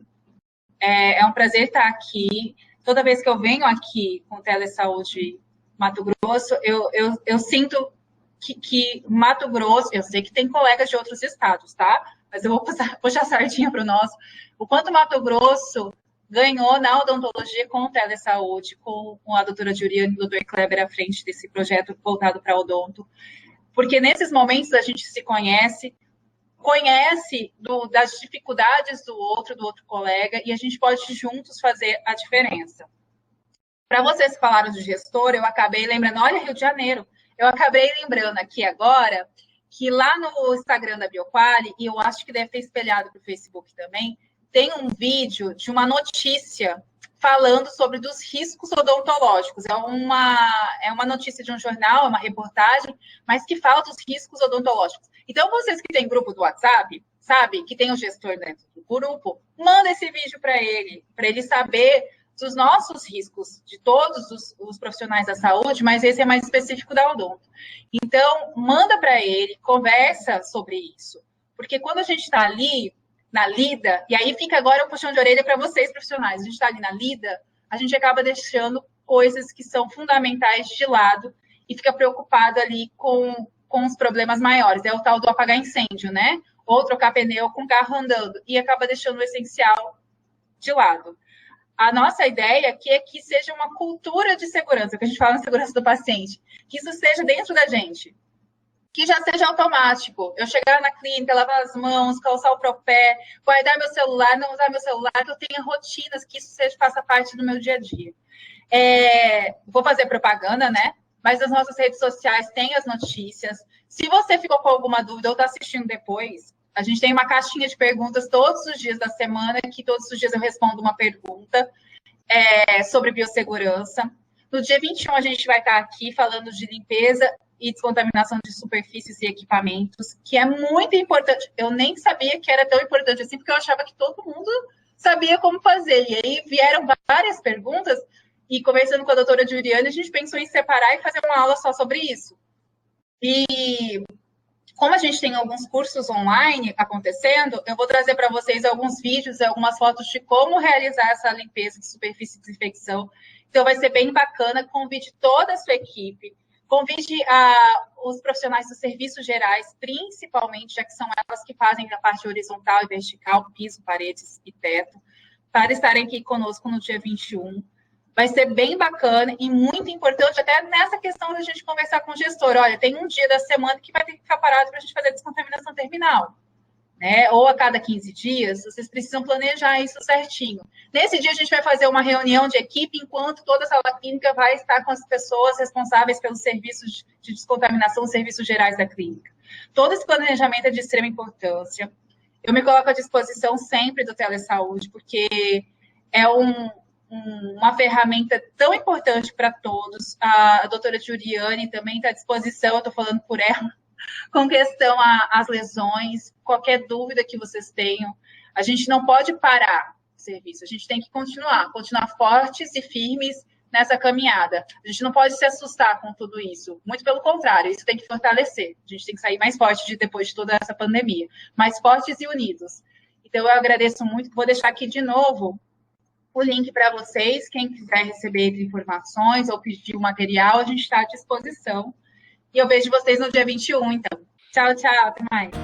é um prazer estar aqui. Toda vez que eu venho aqui com Telesaúde Mato Grosso, eu sinto que Mato Grosso, eu sei que tem colegas de outros estados, tá? Mas eu vou puxar a sardinha para o nosso. O quanto Mato Grosso ganhou na odontologia com Telesaúde, com a doutora Juliane e o doutor Kleber à frente desse projeto voltado para odonto. Porque nesses momentos a gente se conhece das dificuldades do outro colega, e a gente pode juntos fazer a diferença. Para vocês que falaram de gestor, eu acabei lembrando, olha, Rio de Janeiro, eu acabei lembrando aqui agora que lá no Instagram da Bioquali, e eu acho que deve ter espelhado para o Facebook também, tem um vídeo de uma notícia falando sobre dos riscos odontológicos. É uma notícia de um jornal, é uma reportagem, mas que fala dos riscos odontológicos. Então, vocês que têm grupo do WhatsApp, sabe, que tem o gestor dentro do grupo, manda esse vídeo para ele saber dos nossos riscos, de todos os profissionais da saúde, mas esse é mais específico da odonto. Então, manda para ele, conversa sobre isso. Porque quando a gente está ali, na lida, e aí fica agora um puxão de orelha para vocês, profissionais, a gente está ali na lida, a gente acaba deixando coisas que são fundamentais de lado e fica preocupado ali com os problemas maiores. É o tal do apagar incêndio, né? Ou trocar pneu com o carro andando, e acaba deixando o essencial de lado. A nossa ideia aqui é que seja uma cultura de segurança, que a gente fala em segurança do paciente, que isso seja dentro da gente, que já seja automático. Eu chegar na clínica, lavar as mãos, calçar o propé, guardar meu celular, não usar meu celular, que eu tenha rotinas, que isso faça parte do meu dia a dia. Vou fazer propaganda, né? Mas nas nossas redes sociais tem as notícias. Se você ficou com alguma dúvida ou está assistindo depois, a gente tem uma caixinha de perguntas todos os dias da semana, que todos os dias eu respondo uma pergunta sobre biossegurança. No dia 21, a gente vai estar aqui falando de limpeza e descontaminação de superfícies e equipamentos, que é muito importante. Eu nem sabia que era tão importante assim, porque eu achava que todo mundo sabia como fazer. E aí vieram várias perguntas, e conversando com a doutora Juliane, a gente pensou em separar e fazer uma aula só sobre isso. E como a gente tem alguns cursos online acontecendo, eu vou trazer para vocês alguns vídeos e algumas fotos de como realizar essa limpeza de superfície de desinfecção. Então, vai ser bem bacana. Convide toda a sua equipe, convide os profissionais dos serviços gerais, principalmente, já que são elas que fazem a parte horizontal e vertical, piso, paredes e teto, para estarem aqui conosco no dia 21. Vai ser bem bacana e muito importante, até nessa questão da gente conversar com o gestor. Olha, tem um dia da semana que vai ter que ficar parado para a gente fazer a descontaminação terminal, né? Ou a cada 15 dias, vocês precisam planejar isso certinho. Nesse dia, a gente vai fazer uma reunião de equipe, enquanto toda a sala clínica vai estar com as pessoas responsáveis pelos serviços de descontaminação, os serviços gerais da clínica. Todo esse planejamento é de extrema importância. Eu me coloco à disposição sempre do telesaúde, porque é uma ferramenta tão importante para todos. A doutora Juliane também está à disposição, eu estou falando por ela, com questão às lesões, qualquer dúvida que vocês tenham. A gente não pode parar o serviço, a gente tem que continuar fortes e firmes nessa caminhada. A gente não pode se assustar com tudo isso, muito pelo contrário, isso tem que fortalecer. A gente tem que sair mais forte depois de toda essa pandemia, mais fortes e unidos. Então, eu agradeço muito, vou deixar aqui de novo o link para vocês, quem quiser receber informações ou pedir o material, a gente está à disposição. E eu vejo vocês no dia 21, então. Tchau, tchau, até mais.